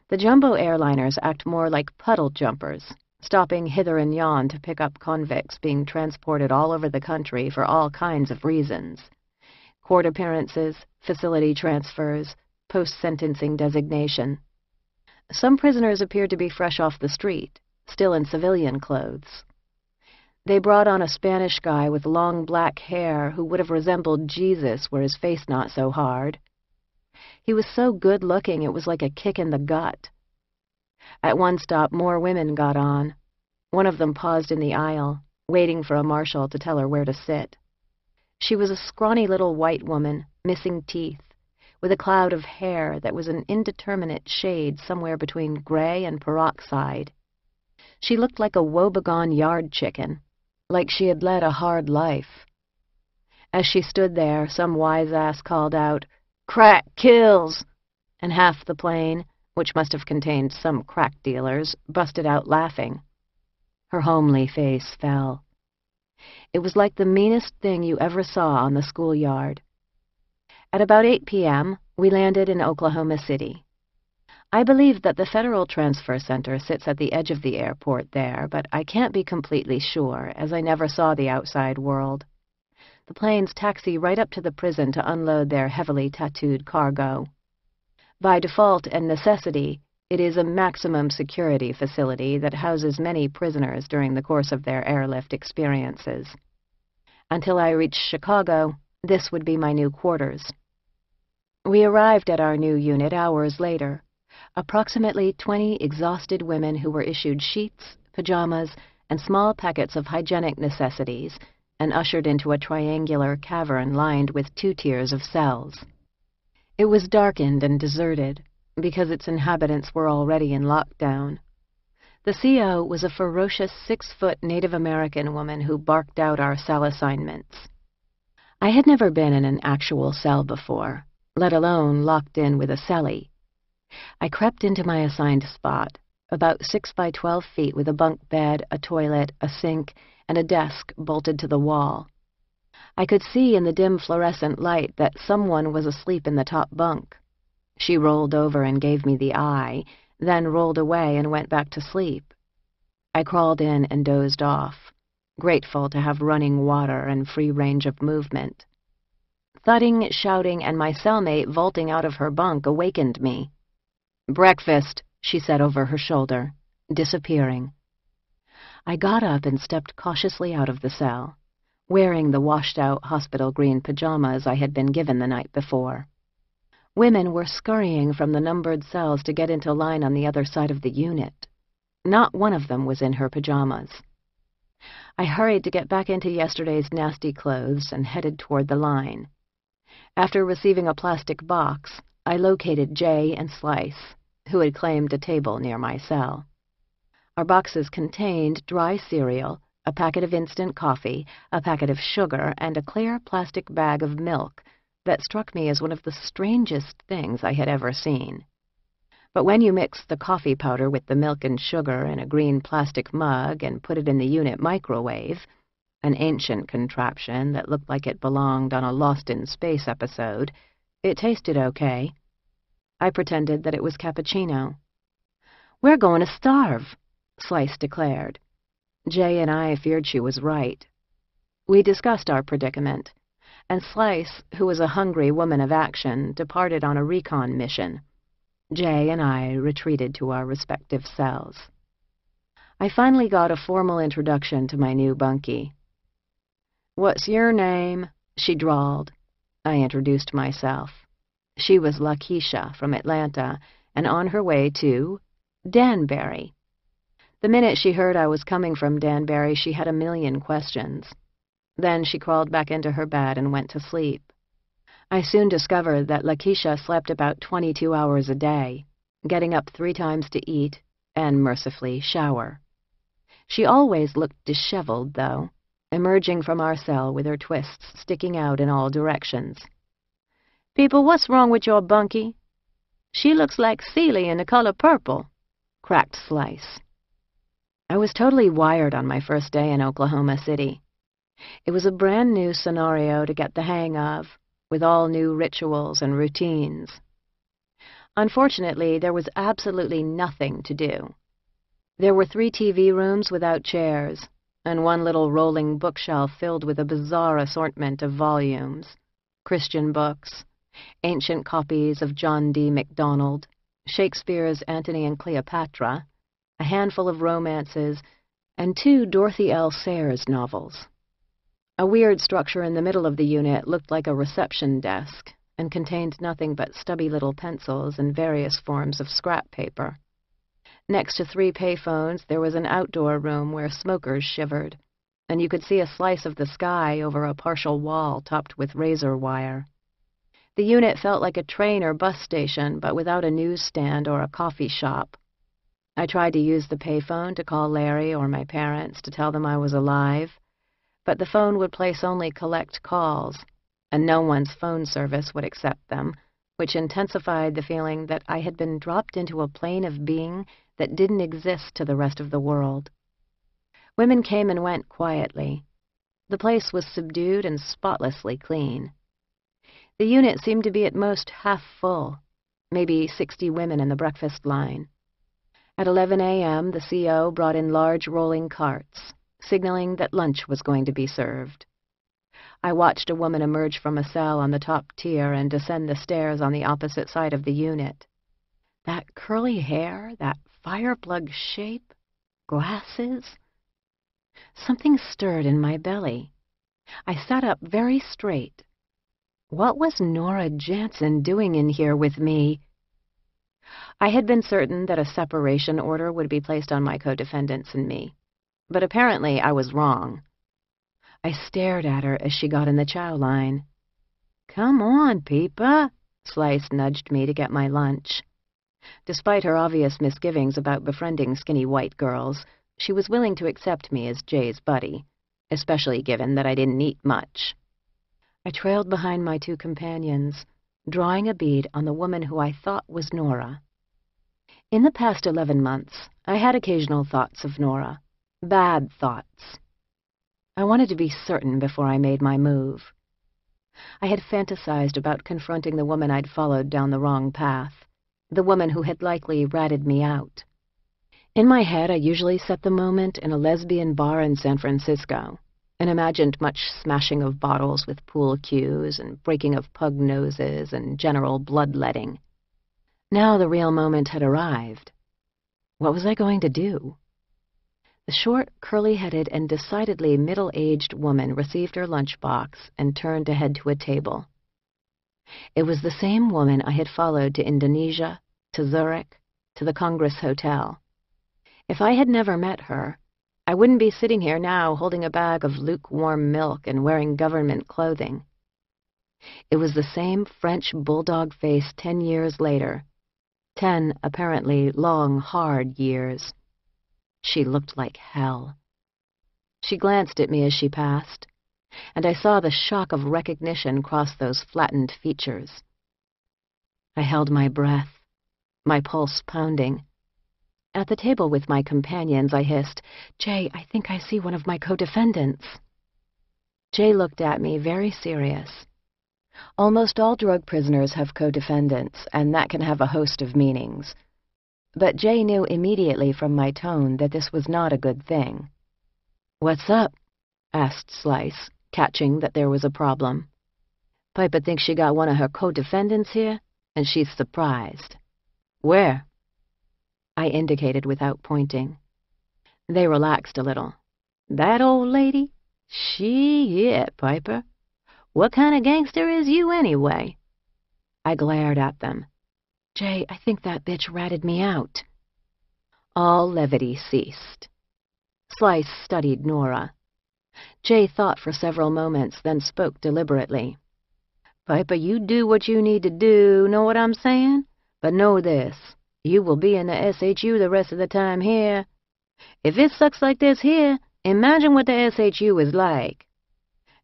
The jumbo airliners act more like puddle jumpers, stopping hither and yon to pick up convicts being transported all over the country for all kinds of reasons. Court appearances, facility transfers, post-sentencing designation. Some prisoners appeared to be fresh off the street, still in civilian clothes. They brought on a Spanish guy with long black hair who would have resembled Jesus were his face not so hard. He was so good-looking it was like a kick in the gut. At one stop, more women got on. One of them paused in the aisle, waiting for a marshal to tell her where to sit. She was a scrawny little white woman, missing teeth, with a cloud of hair that was an indeterminate shade somewhere between gray and peroxide. She looked like a woebegone yard chicken, like she had led a hard life. As she stood there, some wise-ass called out, "Crack kills!" and half the plane, which must have contained some crack dealers, busted out laughing. Her homely face fell. It was like the meanest thing you ever saw on the schoolyard. At about 8 p.m., we landed in Oklahoma City. I believe that the Federal Transfer Center sits at the edge of the airport there, but I can't be completely sure, as I never saw the outside world. The planes taxi right up to the prison to unload their heavily tattooed cargo. By default and necessity, it is a maximum security facility that houses many prisoners during the course of their airlift experiences. Until I reached Chicago, this would be my new quarters. We arrived at our new unit hours later, approximately 20 exhausted women who were issued sheets, pajamas, and small packets of hygienic necessities, and ushered into a triangular cavern lined with 2 tiers of cells. It was darkened and deserted, because its inhabitants were already in lockdown. The CO was a ferocious 6-foot Native American woman who barked out our cell assignments. I had never been in an actual cell before, let alone locked in with a cellie. I crept into my assigned spot, about 6 by 12 feet with a bunk bed, a toilet, a sink, and a desk bolted to the wall. I could see in the dim fluorescent light that someone was asleep in the top bunk. She rolled over and gave me the eye, then rolled away and went back to sleep. I crawled in and dozed off, grateful to have running water and free range of movement. Thudding, shouting, and my cellmate vaulting out of her bunk awakened me. "Breakfast," she said over her shoulder, disappearing. I got up and stepped cautiously out of the cell, wearing the washed-out hospital green pajamas I had been given the night before. Women were scurrying from the numbered cells to get into line on the other side of the unit. Not one of them was in her pajamas. I hurried to get back into yesterday's nasty clothes and headed toward the line. After receiving a plastic box, I located Jay and Slice, who had claimed a table near my cell. Our boxes contained dry cereal, a packet of instant coffee, a packet of sugar, and a clear plastic bag of milk that struck me as one of the strangest things I had ever seen. But when you mix the coffee powder with the milk and sugar in a green plastic mug and put it in the unit microwave, an ancient contraption that looked like it belonged on a Lost in Space episode, it tasted okay. I pretended that it was cappuccino. "We're going to starve," Slice declared. Jay and I feared she was right. We discussed our predicament, and Slice, who was a hungry woman of action, departed on a recon mission. Jay and I retreated to our respective cells. I finally got a formal introduction to my new bunkie. "What's your name?" she drawled. I introduced myself. She was Lakeisha from Atlanta and on her way to Danbury. The minute she heard I was coming from Danbury, she had a million questions. Then she crawled back into her bed and went to sleep. I soon discovered that Lakeisha slept about 22 hours a day, getting up 3 times to eat and, mercifully, shower. She always looked disheveled, though, emerging from our cell with her twists sticking out in all directions. "People, what's wrong with your bunkie? She looks like Celie in the color purple," cracked Slice. I was totally wired on my first day in Oklahoma City. It was a brand new scenario to get the hang of, with all new rituals and routines. Unfortunately, there was absolutely nothing to do. There were 3 TV rooms without chairs, and one little rolling bookshelf filled with a bizarre assortment of volumes, Christian books, ancient copies of John D. MacDonald, Shakespeare's Antony and Cleopatra, a handful of romances, and 2 Dorothy L. Sayers novels. A weird structure in the middle of the unit looked like a reception desk and contained nothing but stubby little pencils and various forms of scrap paper. Next to 3 payphones, there was an outdoor room where smokers shivered, and you could see a slice of the sky over a partial wall topped with razor wire. The unit felt like a train or bus station, but without a newsstand or a coffee shop. I tried to use the payphone to call Larry or my parents to tell them I was alive, but the phone would place only collect calls, and no one's phone service would accept them, which intensified the feeling that I had been dropped into a plane of being that didn't exist to the rest of the world. Women came and went quietly. The place was subdued and spotlessly clean. The unit seemed to be at most half full, maybe 60 women in the breakfast line. At 11 a.m., the CO brought in large rolling carts, signaling that lunch was going to be served. I watched a woman emerge from a cell on the top tier and descend the stairs on the opposite side of the unit. That curly hair, that fireplug shape, glasses. Something stirred in my belly. I sat up very straight. What was Nora Jansen doing in here with me? I had been certain that a separation order would be placed on my co-defendants and me, but apparently I was wrong. I stared at her as she got in the chow line. "Come on, Peepa," Slice nudged me to get my lunch. Despite her obvious misgivings about befriending skinny white girls, she was willing to accept me as Jay's buddy, especially given that I didn't eat much. I trailed behind my 2 companions, drawing a bead on the woman who I thought was Nora. In the past 11 months, I had occasional thoughts of Nora. Bad thoughts. I wanted to be certain before I made my move. I had fantasized about confronting the woman I'd followed down the wrong path, the woman who had likely ratted me out. In my head, I usually set the moment in a lesbian bar in San Francisco, and imagined much smashing of bottles with pool cues and breaking of pug noses and general bloodletting. Now the real moment had arrived. What was I going to do? The short, curly-headed, and decidedly middle-aged woman received her lunchbox and turned to head to a table. It was the same woman I had followed to Indonesia, to Zurich, to the Congress Hotel. If I had never met her, I wouldn't be sitting here now holding a bag of lukewarm milk and wearing government clothing. It was the same French bulldog face 10 years later, 10 apparently long, hard years. She looked like hell. She glanced at me as she passed, and I saw the shock of recognition cross those flattened features. I held my breath, my pulse pounding. At the table with my companions, I hissed, "Jay, I think I see one of my co-defendants." Jay looked at me, very serious. Almost all drug prisoners have co-defendants, and that can have a host of meanings. But Jay knew immediately from my tone that this was not a good thing. "What's up?" asked Slice, catching that there was a problem. "Piper thinks she got one of her co-defendants here, and she's surprised." "Where?" I indicated without pointing. They relaxed a little. "That old lady? She it, Piper. What kind of gangster is you, anyway?" I glared at them. "Jay, I think that bitch ratted me out." All levity ceased. Slice studied Nora. Jay thought for several moments, then spoke deliberately. "Piper, you do what you need to do, know what I'm saying? But know this, you will be in the SHU the rest of the time here. If it sucks like this here, imagine what the SHU is like.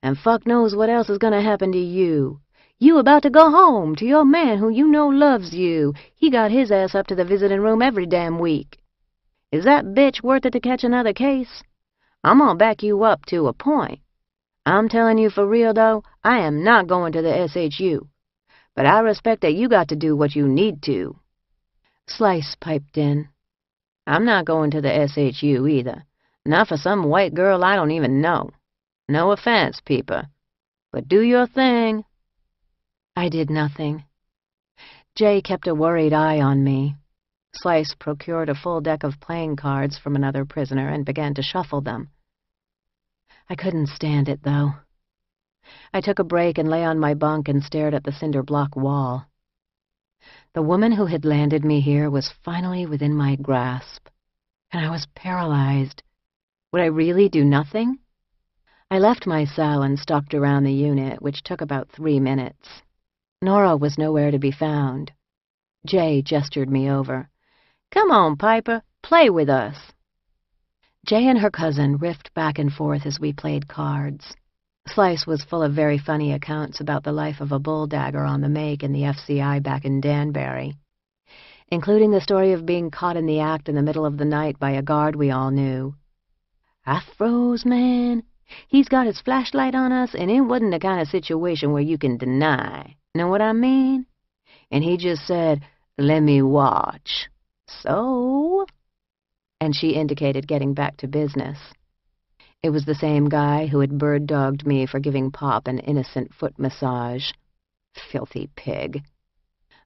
And fuck knows what else is gonna happen to you. You about to go home to your man who you know loves you. He got his ass up to the visiting room every damn week. Is that bitch worth it to catch another case? I'm gonna back you up to a point. I'm telling you for real, though, I am not going to the SHU. But I respect that you got to do what you need to." Slice piped in. "I'm not going to the SHU either. Not for some white girl I don't even know. No offense, Piper. But do your thing." I did nothing. Jay kept a worried eye on me. Slice procured a full deck of playing cards from another prisoner and began to shuffle them. I couldn't stand it, though. I took a break and lay on my bunk and stared at the cinder block wall. The woman who had landed me here was finally within my grasp, and I was paralyzed. Would I really do nothing? I left my cell and stalked around the unit, which took about 3 minutes. Nora was nowhere to be found. Jay gestured me over. "Come on, Piper, play with us." Jay and her cousin riffed back and forth as we played cards. Slice was full of very funny accounts about the life of a bulldagger on the make in the FCI back in Danbury, including the story of being caught in the act in the middle of the night by a guard we all knew. "I froze, man. He's got his flashlight on us, and it wasn't the kind of situation where you can deny. Know what I mean? And he just said, 'Let me watch.' So..." And she indicated getting back to business. It was the same guy who had bird-dogged me for giving Pop an innocent foot massage. Filthy pig.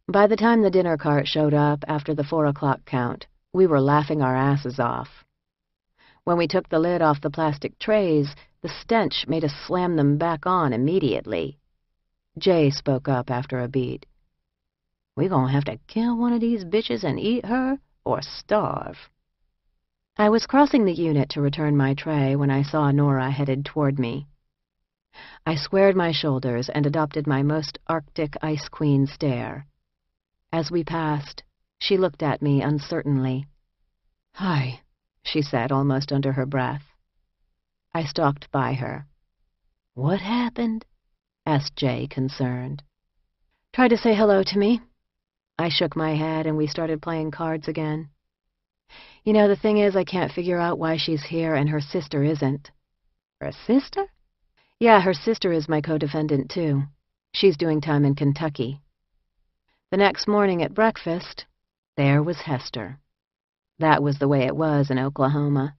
By the time the dinner cart showed up after the 4 o'clock count, we were laughing our asses off. When we took the lid off the plastic trays, the stench made us slam them back on immediately. Jay spoke up after a beat. "We gonna have to kill one of these bitches and eat her, or starve." I was crossing the unit to return my tray when I saw Nora headed toward me. I squared my shoulders and adopted my most Arctic Ice Queen stare. As we passed, she looked at me uncertainly. "Hi," she said almost under her breath. I stalked by her. "What happened?" asked Jay, concerned. "Tried to say hello to me." I shook my head and we started playing cards again. "You know, the thing is, I can't figure out why she's here and her sister isn't." "Her sister?" "Yeah, her sister is my co-defendant, too. She's doing time in Kentucky." The next morning at breakfast, there was Hester. That was the way it was in Oklahoma.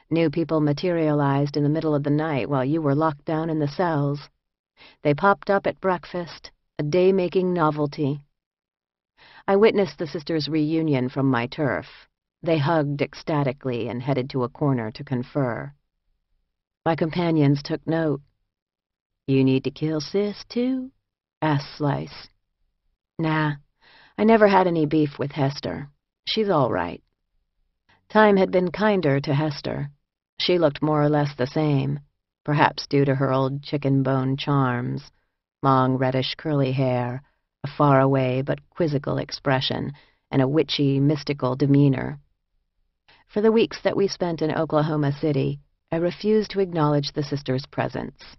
New people materialized in the middle of the night while you were locked down in the cells. They popped up at breakfast, a day-making novelty. I witnessed the sisters' reunion from my turf. They hugged ecstatically and headed to a corner to confer. My companions took note. "You need to kill Sis, too?" asked Slice. "Nah, I never had any beef with Hester. She's all right." Time had been kinder to Hester. She looked more or less the same, perhaps due to her old chicken bone charms, long reddish curly hair, a faraway but quizzical expression, and a witchy, mystical demeanor. For the weeks that we spent in Oklahoma City, I refused to acknowledge the sisters' presence.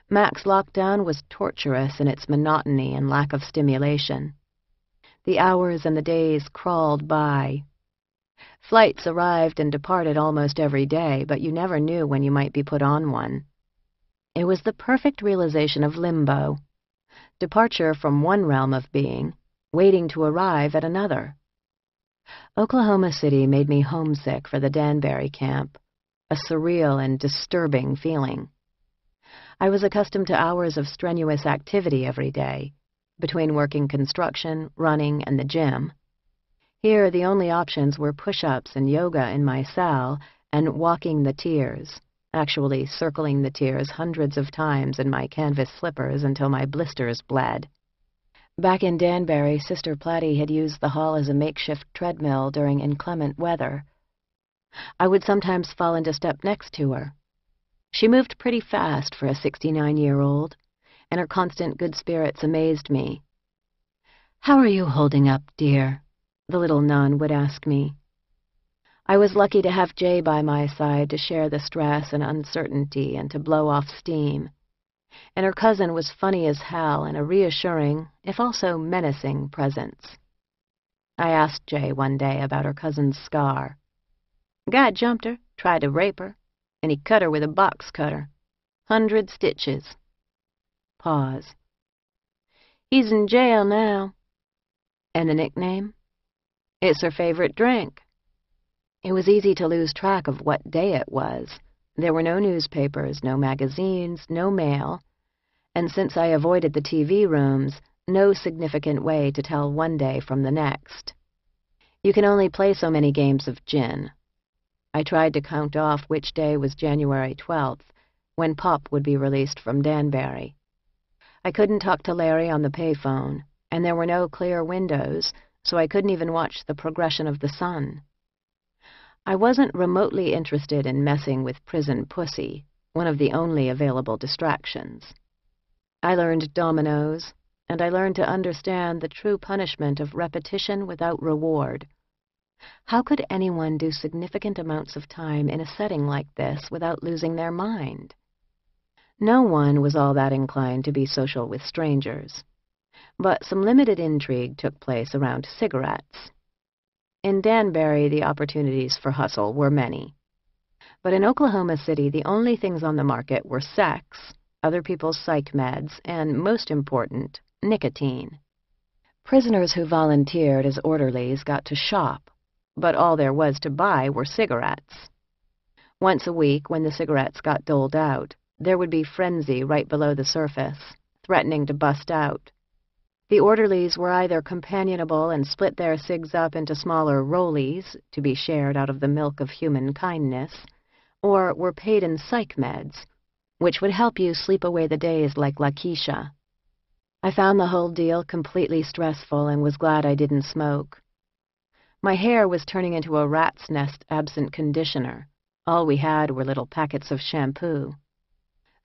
Mac's lockdown was torturous in its monotony and lack of stimulation. The hours and the days crawled by. Flights arrived and departed almost every day, but you never knew when you might be put on one. It was the perfect realization of limbo, departure from one realm of being, waiting to arrive at another. Oklahoma City made me homesick for the Danbury camp, a surreal and disturbing feeling. I was accustomed to hours of strenuous activity every day, between working construction, running, and the gym. Here, the only options were push-ups and yoga in my cell and walking the tiers, actually circling the tiers hundreds of times in my canvas slippers until my blisters bled. Back in Danbury, Sister Platy had used the hall as a makeshift treadmill during inclement weather. I would sometimes fall into step next to her. She moved pretty fast for a 69-year-old, and her constant good spirits amazed me. "How are you holding up, dear?" the little nun would ask me. I was lucky to have Jay by my side to share the stress and uncertainty and to blow off steam. And her cousin was funny as hell and a reassuring, if also menacing, presence. I asked Jay one day about her cousin's scar. "A guy jumped her, tried to rape her, and he cut her with a box cutter. 100 stitches. Pause. "He's in jail now." "And the nickname?" "It's her favorite drink." It was easy to lose track of what day it was. There were no newspapers, no magazines, no mail, and since I avoided the TV rooms, no significant way to tell one day from the next. You can only play so many games of gin. I tried to count off which day was January 12th, when Pop would be released from Danbury. I couldn't talk to Larry on the payphone, and there were no clear windows, so I couldn't even watch the progression of the sun. I wasn't remotely interested in messing with prison pussy, one of the only available distractions. I learned dominoes, and I learned to understand the true punishment of repetition without reward. How could anyone do significant amounts of time in a setting like this without losing their mind? No one was all that inclined to be social with strangers, but some limited intrigue took place around cigarettes. In Danbury, the opportunities for hustle were many. But in Oklahoma City, the only things on the market were sex, other people's psych meds, and, most important, nicotine. Prisoners who volunteered as orderlies got to shop, but all there was to buy were cigarettes. Once a week, when the cigarettes got doled out, there would be frenzy right below the surface, threatening to bust out. The orderlies were either companionable and split their cigs up into smaller rollies to be shared out of the milk of human kindness, or were paid in psych meds, which would help you sleep away the days like Lakeisha. I found the whole deal completely stressful and was glad I didn't smoke. My hair was turning into a rat's nest absent conditioner. All we had were little packets of shampoo.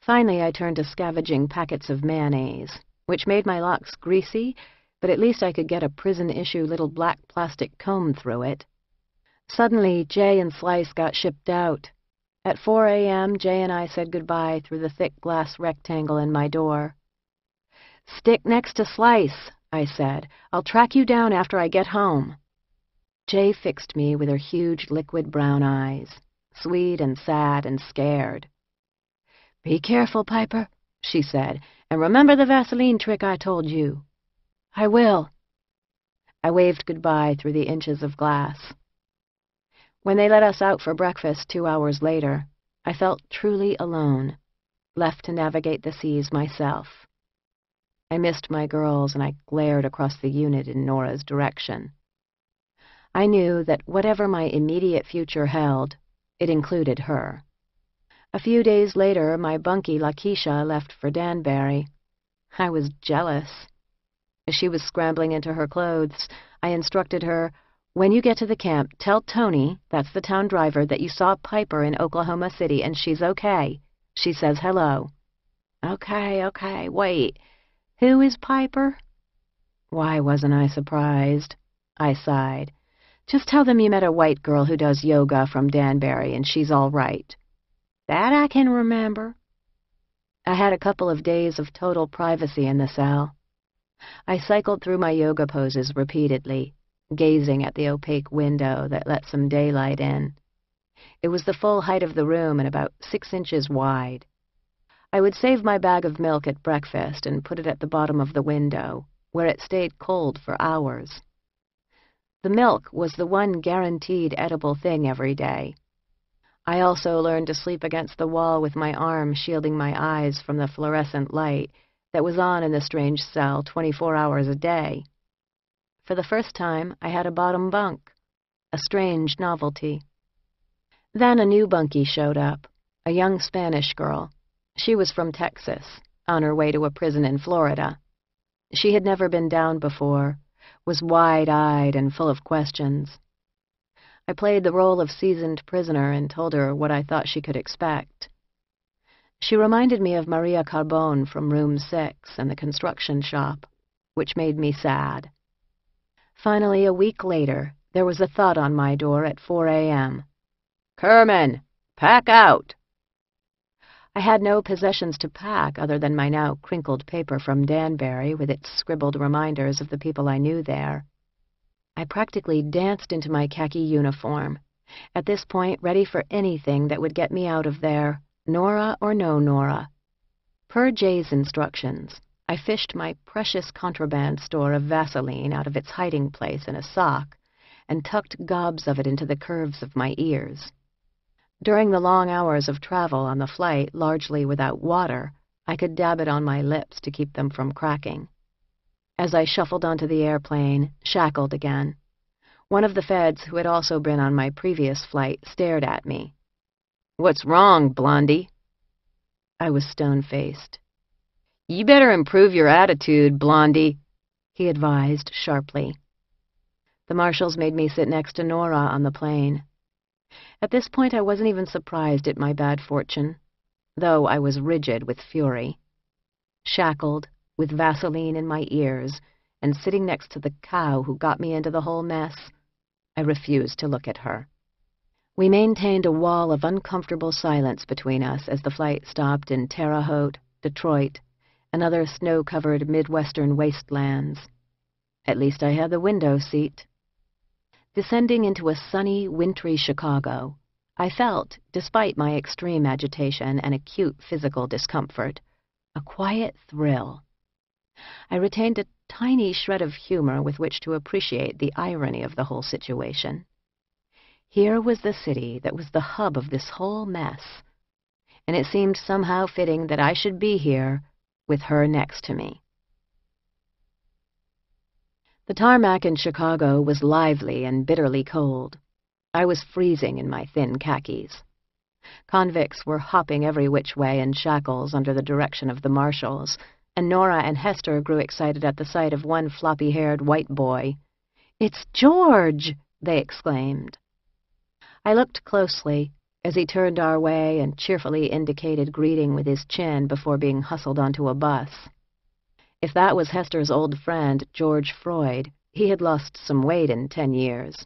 Finally, I turned to scavenging packets of mayonnaise, which made my locks greasy, but at least I could get a prison-issue little black plastic comb through it. Suddenly, Jay and Slice got shipped out. At 4 a.m., Jay and I said goodbye through the thick glass rectangle in my door. "Stick next to Slice," I said. "I'll track you down after I get home." Jay fixed me with her huge liquid brown eyes, sweet and sad and scared. "Be careful, Piper," she said, "and remember the Vaseline trick I told you." "I will." I waved goodbye through the inches of glass. When they let us out for breakfast 2 hours later, I felt truly alone, left to navigate the seas myself. I missed my girls, and I glared across the unit in Nora's direction. I knew that whatever my immediate future held, it included her. A few days later, my bunkie Lakeisha left for Danbury. I was jealous. As she was scrambling into her clothes, I instructed her, "When you get to the camp, tell Tony, that's the town driver, that you saw Piper in Oklahoma City and she's okay. She says hello." Okay, wait. Who is Piper? Why wasn't I surprised? I sighed. Just tell them you met a white girl who does yoga from Danbury and she's all right. That I can remember. I had a couple of days of total privacy in the cell. I cycled through my yoga poses repeatedly, gazing at the opaque window that let some daylight in. It was the full height of the room and about 6 inches wide. I would save my bag of milk at breakfast and put it at the bottom of the window, where it stayed cold for hours. The milk was the one guaranteed edible thing every day. I also learned to sleep against the wall with my arm shielding my eyes from the fluorescent light that was on in the strange cell 24 hours a day. For the first time, I had a bottom bunk, a strange novelty. Then a new bunkie showed up, a young Spanish girl. She was from Texas, on her way to a prison in Florida. She had never been down before, was wide-eyed and full of questions. I played the role of seasoned prisoner and told her what I thought she could expect. She reminded me of Maria Carbone from Room 6 and the construction shop, which made me sad. Finally, a week later, there was a thud on my door at 4 a.m. "Kerman, pack out!" I had no possessions to pack other than my now crinkled paper from Danbury with its scribbled reminders of the people I knew there. I practically danced into my khaki uniform, at this point ready for anything that would get me out of there, Nora or no Nora. Per Jay's instructions, I fished my precious contraband store of Vaseline out of its hiding place in a sock and tucked gobs of it into the curves of my ears. During the long hours of travel on the flight, largely without water, I could dab it on my lips to keep them from cracking. As I shuffled onto the airplane, shackled again, one of the feds who had also been on my previous flight stared at me. "What's wrong, Blondie?" I was stone-faced. "You better improve your attitude, Blondie," he advised sharply. The marshals made me sit next to Nora on the plane. At this point, I wasn't even surprised at my bad fortune, though I was rigid with fury. Shackled, with Vaseline in my ears, and sitting next to the cow who got me into the whole mess, I refused to look at her. We maintained a wall of uncomfortable silence between us as the flight stopped in Terre Haute, Detroit, and other snow-covered Midwestern wastelands. At least I had the window seat. Descending into a sunny, wintry Chicago, I felt, despite my extreme agitation and acute physical discomfort, a quiet thrill. I retained a tiny shred of humor with which to appreciate the irony of the whole situation. Here was the city that was the hub of this whole mess, and it seemed somehow fitting that I should be here with her next to me. The tarmac in Chicago was lively and bitterly cold. I was freezing in my thin khakis. Convicts were hopping every which way in shackles under the direction of the marshals, and Nora and Hester grew excited at the sight of one floppy-haired white boy. "It's George!" they exclaimed. I looked closely as he turned our way and cheerfully indicated greeting with his chin before being hustled onto a bus. If that was Hester's old friend, George Freud, he had lost some weight in 10 years.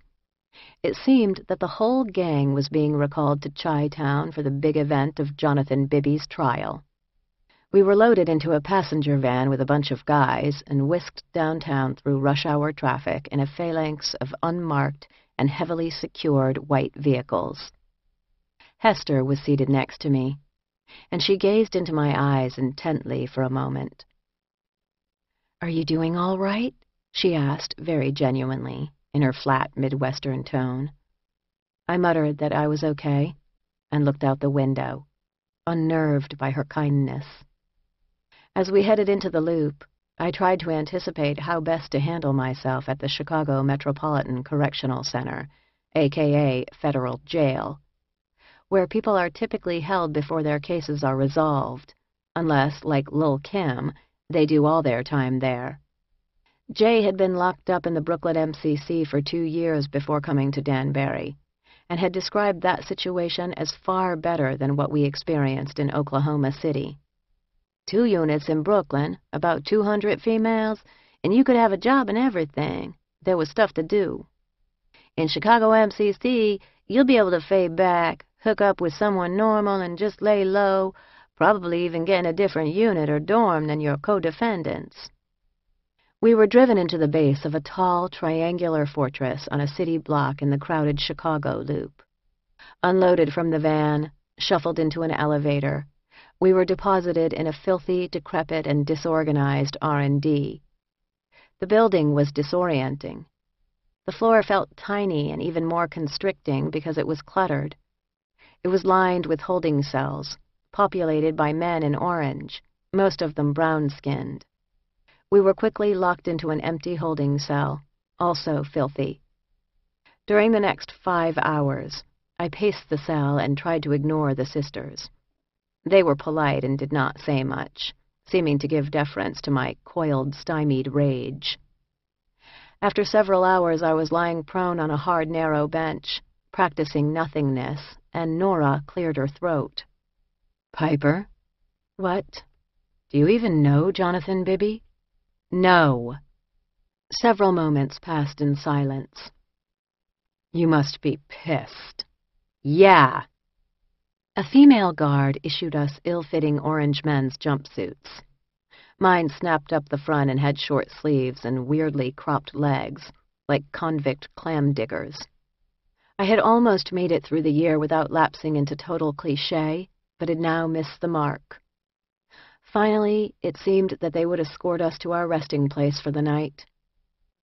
It seemed that the whole gang was being recalled to Chi-Town for the big event of Jonathan Bibby's trial. We were loaded into a passenger van with a bunch of guys and whisked downtown through rush-hour traffic in a phalanx of unmarked and heavily secured white vehicles. Hester was seated next to me, and she gazed into my eyes intently for a moment. "Are you doing all right?" she asked very genuinely, in her flat Midwestern tone. I muttered that I was okay and looked out the window, unnerved by her kindness. As we headed into the loop, I tried to anticipate how best to handle myself at the Chicago Metropolitan Correctional Center, aka Federal Jail, where people are typically held before their cases are resolved, unless, like Lil' Kim, they do all their time there. Jay had been locked up in the Brooklyn MCC for 2 years before coming to Danbury, and had described that situation as far better than what we experienced in Oklahoma City. 2 units in Brooklyn, about 200 females, and you could have a job and everything. There was stuff to do. In Chicago MCC, you'll be able to fade back, hook up with someone normal, and just lay low, probably even get in a different unit or dorm than your co-defendants. We were driven into the base of a tall, triangular fortress on a city block in the crowded Chicago loop. Unloaded from the van, shuffled into an elevator, we were deposited in a filthy, decrepit, and disorganized R&D. The building was disorienting. The floor felt tiny and even more constricting because it was cluttered. It was lined with holding cells, populated by men in orange, most of them brown-skinned. We were quickly locked into an empty holding cell, also filthy. During the next 5 hours, I paced the cell and tried to ignore the sisters. They were polite and did not say much, seeming to give deference to my coiled, stymied rage. After several hours, I was lying prone on a hard, narrow bench, practicing nothingness, and Nora cleared her throat. "Piper?" "What? Do you even know Jonathan Bibby?" "No." Several moments passed in silence. "You must be pissed." "Yeah." A female guard issued us ill-fitting orange men's jumpsuits. Mine snapped up the front and had short sleeves and weirdly cropped legs, like convict clam diggers. I had almost made it through the year without lapsing into total cliché, but had now missed the mark. Finally, it seemed that they would escort us to our resting place for the night.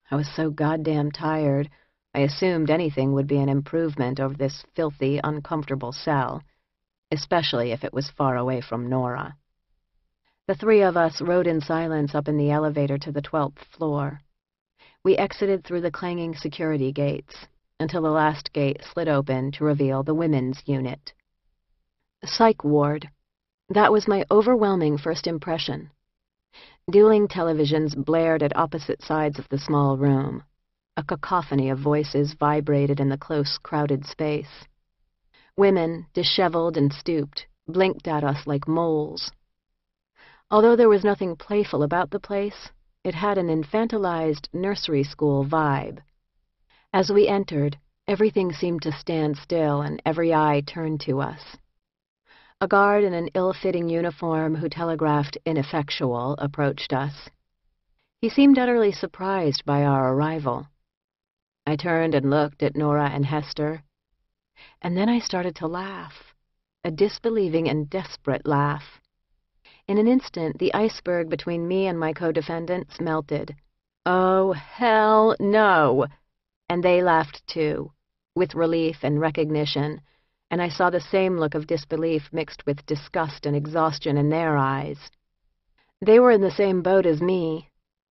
I was so goddamn tired, I assumed anything would be an improvement over this filthy, uncomfortable cell, especially if it was far away from Nora. The 3 of us rode in silence up in the elevator to the 12th floor. We exited through the clanging security gates, until the last gate slid open to reveal the women's unit. Psych ward. That was my overwhelming first impression. Dueling televisions blared at opposite sides of the small room. A cacophony of voices vibrated in the close, crowded space. Women, disheveled and stooped, blinked at us like moles. Although there was nothing playful about the place, it had an infantilized nursery school vibe. As we entered, everything seemed to stand still and every eye turned to us. A guard in an ill-fitting uniform who telegraphed ineffectual approached us. He seemed utterly surprised by our arrival. I turned and looked at Nora and Hester, and then I started to laugh, a disbelieving and desperate laugh. In an instant, the iceberg between me and my co-defendants melted. "Oh, hell no!" And they laughed too, with relief and recognition, and I saw the same look of disbelief mixed with disgust and exhaustion in their eyes. They were in the same boat as me,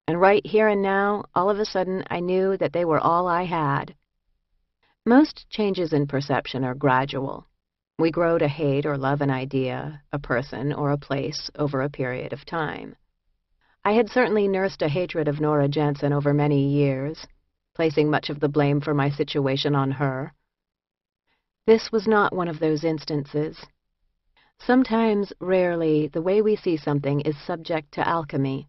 and right here and now, all of a sudden, I knew that they were all I had. Most changes in perception are gradual. We grow to hate or love an idea, a person, or a place over a period of time. I had certainly nursed a hatred of Nora Jensen over many years, placing much of the blame for my situation on her. This was not one of those instances. Sometimes, rarely, the way we see something is subject to alchemy.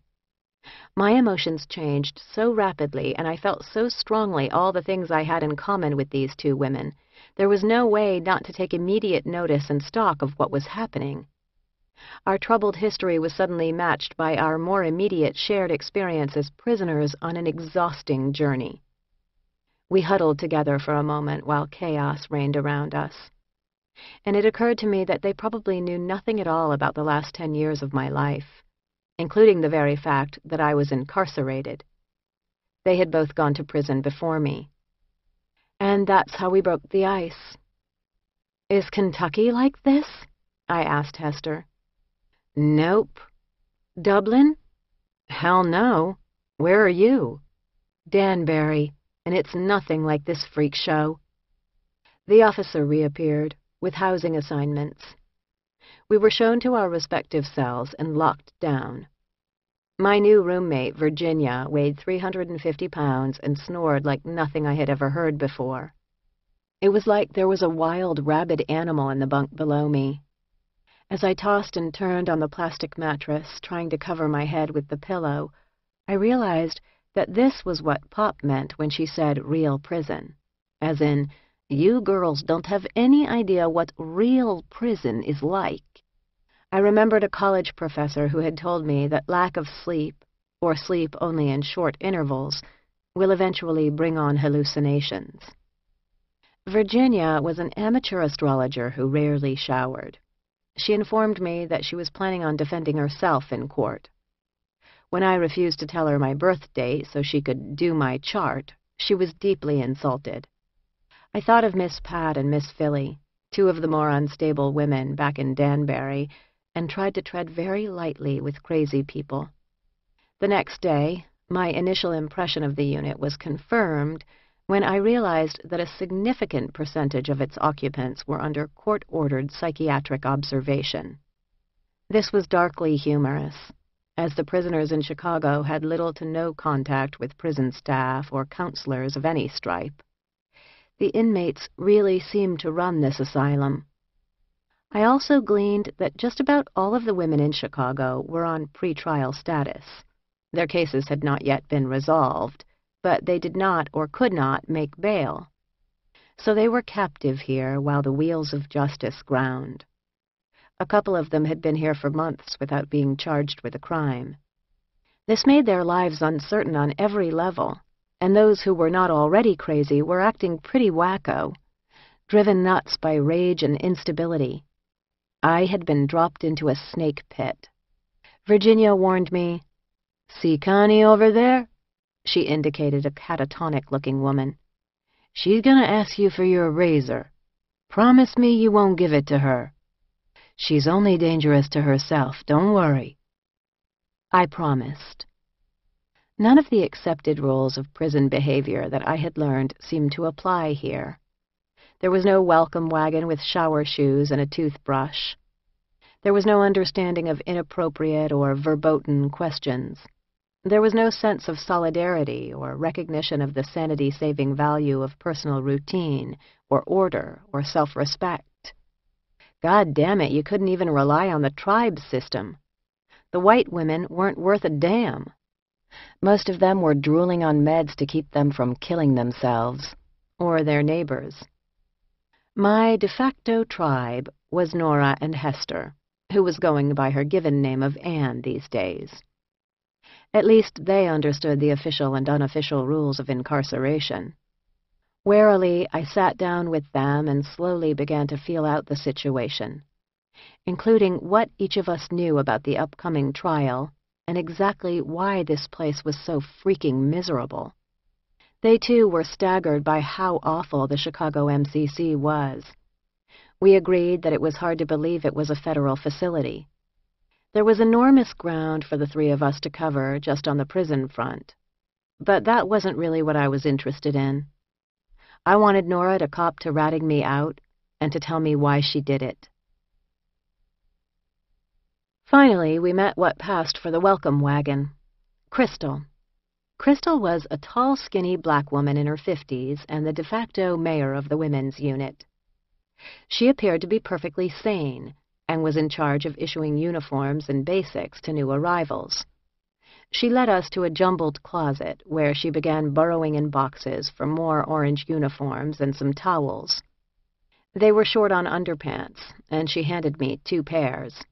My emotions changed so rapidly, and I felt so strongly all the things I had in common with these 2 women, there was no way not to take immediate notice and stock of what was happening. Our troubled history was suddenly matched by our more immediate shared experience as prisoners on an exhausting journey. We huddled together for a moment while chaos reigned around us, and it occurred to me that they probably knew nothing at all about the last 10 years of my life, including the very fact that I was incarcerated. They had both gone to prison before me. And that's how we broke the ice. Is Kentucky like this? I asked Hester. Nope. Dublin? Hell no. Where are you? Danbury, and it's nothing like this freak show. The officer reappeared, with housing assignments. We were shown to our respective cells and locked down. My new roommate, Virginia, weighed 350 pounds and snored like nothing I had ever heard before. It was like there was a wild, rabid animal in the bunk below me. As I tossed and turned on the plastic mattress, trying to cover my head with the pillow, I realized that this was what Pop meant when she said real prison, as in, you girls don't have any idea what real prison is like. I remembered a college professor who had told me that lack of sleep, or sleep only in short intervals, will eventually bring on hallucinations. Virginia was an amateur astrologer who rarely showered. She informed me that she was planning on defending herself in court. When I refused to tell her my birth date so she could do my chart, she was deeply insulted. I thought of Miss Pat and Miss Philly, two of the more unstable women back in Danbury, and tried to tread very lightly with crazy people. The next day, my initial impression of the unit was confirmed when I realized that a significant percentage of its occupants were under court-ordered psychiatric observation. This was darkly humorous, as the prisoners in Chicago had little to no contact with prison staff or counselors of any stripe. The inmates really seemed to run this asylum. I also gleaned that just about all of the women in Chicago were on pretrial status. Their cases had not yet been resolved, but they did not or could not make bail. So they were captive here while the wheels of justice ground. A couple of them had been here for months without being charged with a crime. This made their lives uncertain on every level, and those who were not already crazy were acting pretty wacko, driven nuts by rage and instability. I had been dropped into a snake pit. Virginia warned me, "See Connie over there?" She indicated a catatonic-looking woman. "She's gonna ask you for your razor. Promise me you won't give it to her. She's only dangerous to herself, don't worry." I promised. None of the accepted rules of prison behavior that I had learned seemed to apply here. There was no welcome wagon with shower shoes and a toothbrush. There was no understanding of inappropriate or verboten questions. There was no sense of solidarity or recognition of the sanity-saving value of personal routine or order or self-respect. God damn it, you couldn't even rely on the tribe system. The white women weren't worth a damn. Most of them were drooling on meds to keep them from killing themselves, or their neighbors. My de facto tribe was Nora and Hester, who was going by her given name of Anne these days. At least they understood the official and unofficial rules of incarceration. Warily, I sat down with them and slowly began to feel out the situation, including what each of us knew about the upcoming trial and exactly why this place was so freaking miserable. They, too, were staggered by how awful the Chicago MCC was. We agreed that it was hard to believe it was a federal facility. There was enormous ground for the three of us to cover just on the prison front, but that wasn't really what I was interested in. I wanted Nora to cop to ratting me out and to tell me why she did it. Finally, we met what passed for the welcome wagon. Crystal. Crystal was a tall, skinny black woman in her 50s and the de facto mayor of the women's unit. She appeared to be perfectly sane and was in charge of issuing uniforms and basics to new arrivals. She led us to a jumbled closet where she began burrowing in boxes for more orange uniforms and some towels. They were short on underpants, and she handed me 2 pairs.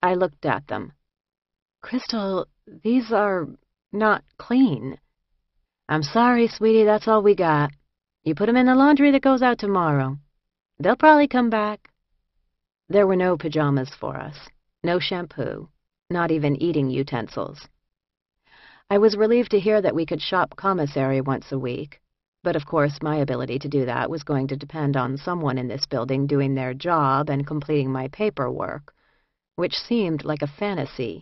I looked at them. "Crystal, these are not clean." "I'm sorry, sweetie, that's all we got. You put 'em in the laundry that goes out tomorrow. They'll probably come back." There were no pajamas for us, no shampoo, not even eating utensils. I was relieved to hear that we could shop commissary once a week, But of course, my ability to do that was going to depend on someone in this building doing their job and completing my paperwork, which seemed like a fantasy.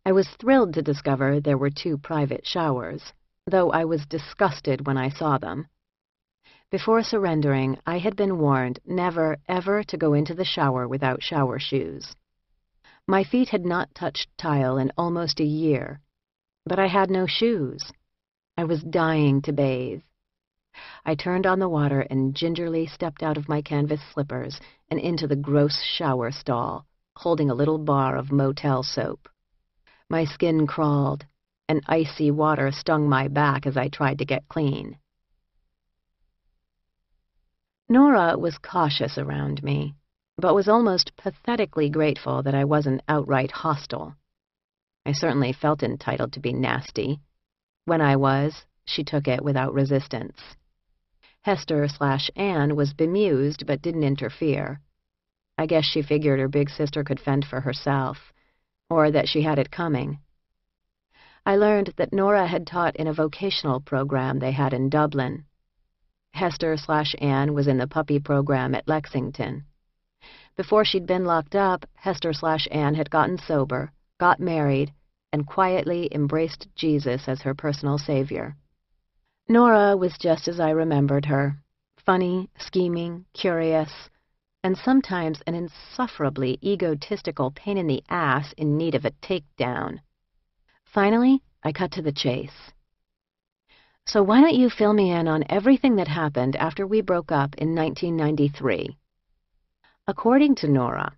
I was thrilled to discover there were 2 private showers, though I was disgusted when I saw them. Before surrendering, I had been warned never, ever to go into the shower without shower shoes. My feet had not touched tile in almost a year, but I had no shoes. I was dying to bathe. I turned on the water and gingerly stepped out of my canvas slippers and into the gross shower stall, holding a little bar of motel soap. My skin crawled, and icy water stung my back as I tried to get clean. Nora was cautious around me, but was almost pathetically grateful that I wasn't outright hostile. I certainly felt entitled to be nasty. When I was, she took it without resistance. Hester/Anne was bemused but didn't interfere. I guess she figured her big sister could fend for herself, or that she had it coming. I learned that Nora had taught in a vocational program they had in Dublin. Hester/Anne was in the puppy program at Lexington. Before she'd been locked up, Hester/Anne had gotten sober, got married, and quietly embraced Jesus as her personal savior. Nora was just as I remembered her, funny, scheming, curious, and sometimes an insufferably egotistical pain in the ass in need of a takedown. Finally, I cut to the chase. So why don't you fill me in on everything that happened after we broke up in 1993? According to Nora,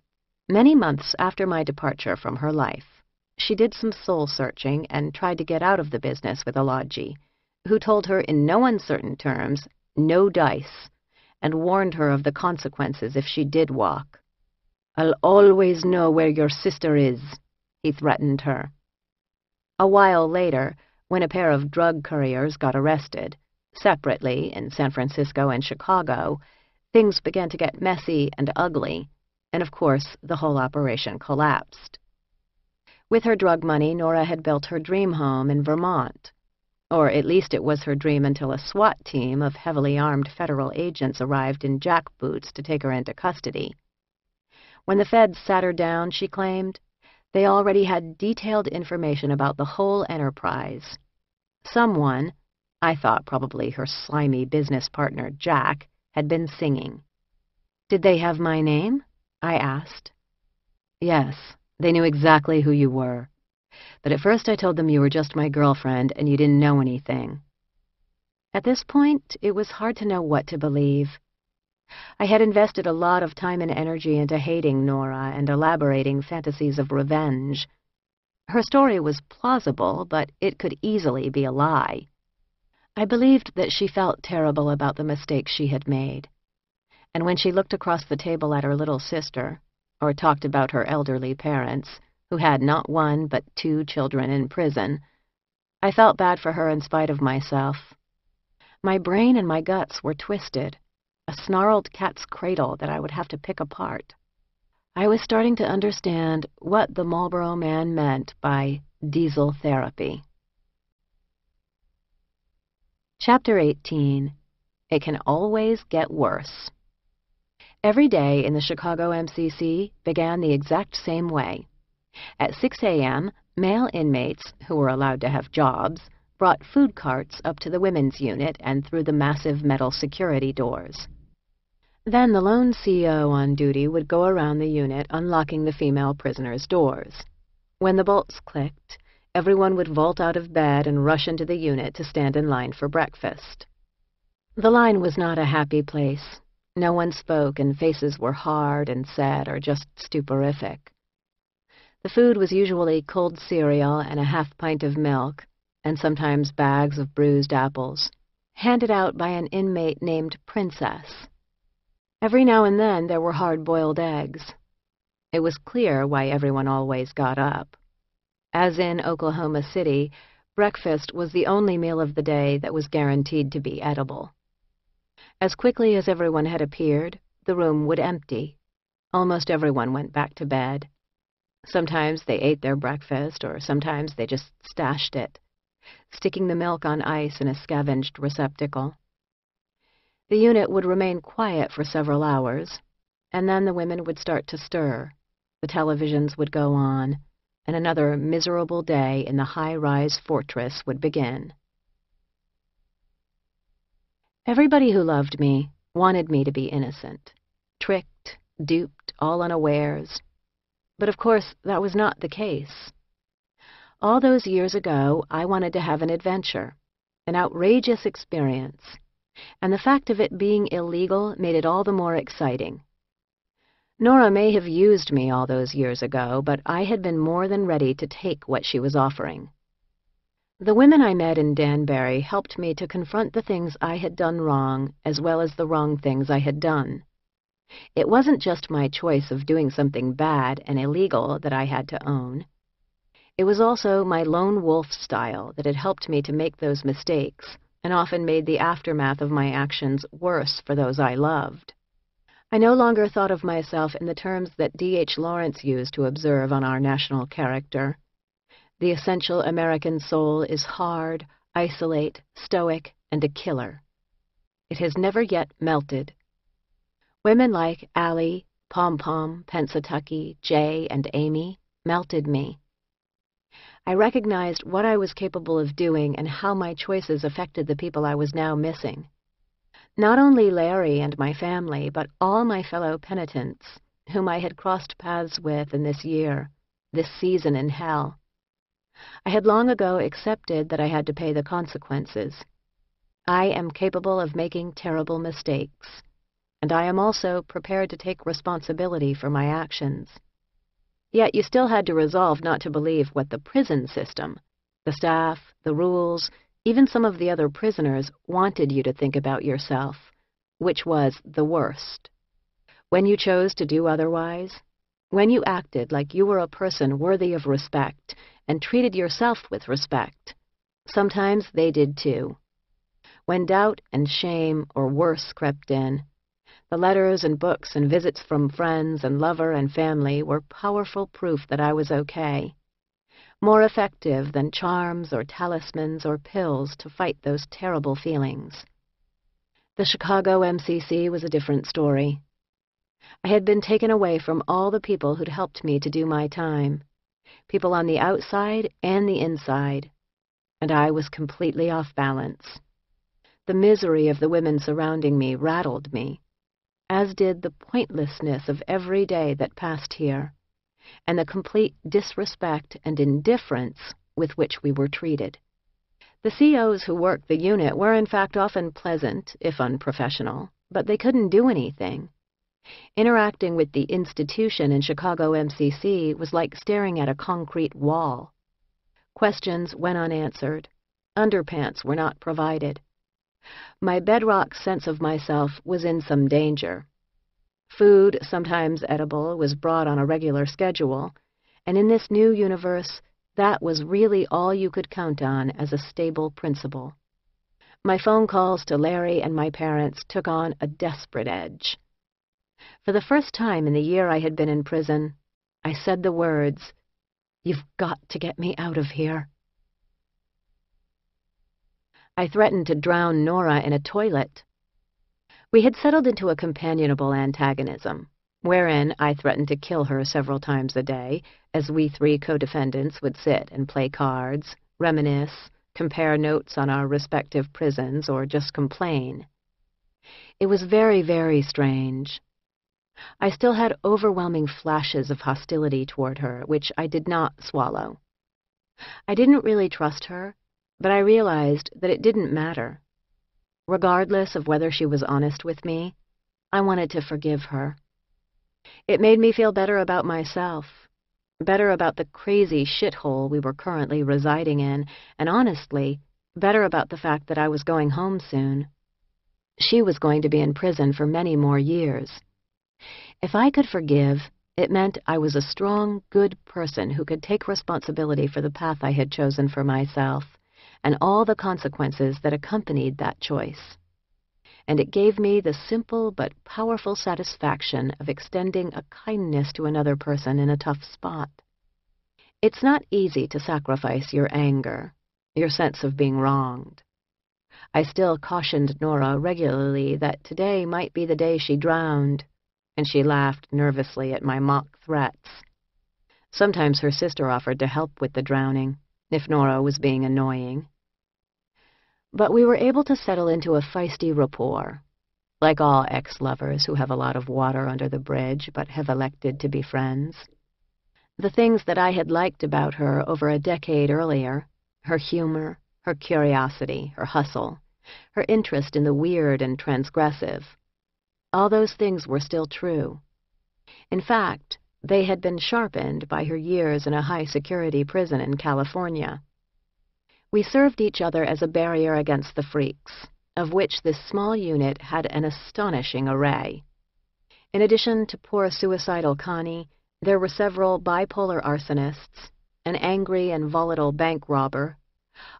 many months after my departure from her life, she did some soul-searching and tried to get out of the business with Alodji, who told her in no uncertain terms, no dice, and warned her of the consequences if she did walk. "I'll always know where your sister is," he threatened her. A while later, when a pair of drug couriers got arrested, separately in San Francisco and Chicago, things began to get messy and ugly, and of course the whole operation collapsed. With her drug money, Nora had built her dream home in Vermont. Or at least it was her dream until a SWAT team of heavily armed federal agents arrived in jackboots to take her into custody. When the feds sat her down, she claimed, they already had detailed information about the whole enterprise. Someone, I thought probably her slimy business partner Jack, had been singing. "Did they have my name?" I asked. "Yes, they knew exactly who you were. But at first I told them you were just my girlfriend and you didn't know anything." At this point, it was hard to know what to believe. I had invested a lot of time and energy into hating Nora and elaborating fantasies of revenge. Her story was plausible, but it could easily be a lie. I believed that she felt terrible about the mistakes she had made. And when she looked across the table at her little sister, or talked about her elderly parents, who had not 1 but 2 children in prison, I felt bad for her in spite of myself. My brain and my guts were twisted, a snarled cat's cradle that I would have to pick apart. I was starting to understand what the Marlboro Man meant by diesel therapy. Chapter 18. It Can Always Get Worse. Every day in the Chicago MCC began the exact same way. At 6 a.m., male inmates, who were allowed to have jobs, brought food carts up to the women's unit and through the massive metal security doors. Then the lone CO on duty would go around the unit unlocking the female prisoners' doors. When the bolts clicked, everyone would vault out of bed and rush into the unit to stand in line for breakfast. The line was not a happy place. No one spoke, and faces were hard and sad or just stuporific. The food was usually cold cereal and a half-pint of milk, and sometimes bags of bruised apples, handed out by an inmate named Princess. Every now and then there were hard-boiled eggs. It was clear why everyone always got up. As in Oklahoma City, breakfast was the only meal of the day that was guaranteed to be edible. As quickly as everyone had appeared, the room would empty. Almost everyone went back to bed. Sometimes they ate their breakfast, or sometimes they just stashed it. sticking the milk on ice in a scavenged receptacle. The unit would remain quiet for several hours, and then the women would start to stir. The televisions would go on, and another miserable day in the high-rise fortress would begin. Everybody who loved me wanted me to be innocent, tricked, duped, all unawares. But of course, that was not the case. All those years ago, I wanted to have an adventure, an outrageous experience, and the fact of it being illegal made it all the more exciting. Nora may have used me all those years ago, but I had been more than ready to take what she was offering. The women I met in Danbury helped me to confront the things I had done wrong as well as the wrong things I had done. It wasn't just my choice of doing something bad and illegal that I had to own. It was also my lone wolf style that had helped me to make those mistakes and often made the aftermath of my actions worse for those I loved. I no longer thought of myself in the terms that D.H. Lawrence used to observe on our national character. The essential American soul is hard, isolate, stoic, and a killer. It has never yet melted. Women like Allie, Pom-Pom, Pennsatucky, Jay, and Amy melted me. I recognized what I was capable of doing and how my choices affected the people I was now missing. Not only Larry and my family, but all my fellow penitents, whom I had crossed paths with in this year, this season in hell. I had long ago accepted that I had to pay the consequences. I am capable of making terrible mistakes, and I am also prepared to take responsibility for my actions. Yet you still had to resolve not to believe what the prison system, the staff, the rules, even some of the other prisoners wanted you to think about yourself, which was the worst. When you chose to do otherwise, when you acted like you were a person worthy of respect and treated yourself with respect, sometimes they did too. When doubt and shame or worse crept in, the letters and books and visits from friends and lover and family were powerful proof that I was okay. More effective than charms or talismans or pills to fight those terrible feelings. The Chicago MCC was a different story. I had been taken away from all the people who'd helped me to do my time, people on the outside and the inside, and I was completely off balance. The misery of the women surrounding me rattled me, as did the pointlessness of every day that passed here, and the complete disrespect and indifference with which we were treated. The COs who worked the unit were in fact often pleasant, if unprofessional, but they couldn't do anything. Interacting with the institution in Chicago MCC was like staring at a concrete wall. Questions went unanswered. Underpants were not provided. My bedrock sense of myself was in some danger. Food, sometimes edible, was brought on a regular schedule, and in this new universe, that was really all you could count on as a stable principle. My phone calls to Larry and my parents took on a desperate edge. For the first time in the year I had been in prison, I said the words, "You've got to get me out of here." I threatened to drown Nora in a toilet. We had settled into a companionable antagonism, wherein I threatened to kill her several times a day, as we three co-defendants would sit and play cards, reminisce, compare notes on our respective prisons, or just complain. It was very, very strange. I still had overwhelming flashes of hostility toward her, which I did not swallow. I didn't really trust her, but I realized that it didn't matter. Regardless of whether she was honest with me, I wanted to forgive her. It made me feel better about myself, better about the crazy shithole we were currently residing in, and honestly, better about the fact that I was going home soon. She was going to be in prison for many more years. If I could forgive, it meant I was a strong, good person who could take responsibility for the path I had chosen for myself, and all the consequences that accompanied that choice. And it gave me the simple but powerful satisfaction of extending a kindness to another person in a tough spot. It's not easy to sacrifice your anger, your sense of being wronged. I still cautioned Nora regularly that today might be the day she drowned, and she laughed nervously at my mock threats. Sometimes her sister offered to help with the drowning, if Nora was being annoying. But we were able to settle into a feisty rapport, like all ex-lovers who have a lot of water under the bridge but have elected to be friends. The things that I had liked about her over a decade earlier, her humor, her curiosity, her hustle, her interest in the weird and transgressive, all those things were still true. In fact, they had been sharpened by her years in a high-security prison in California. We served each other as a barrier against the freaks, of which this small unit had an astonishing array. In addition to poor suicidal Connie, there were several bipolar arsonists, an angry and volatile bank robber,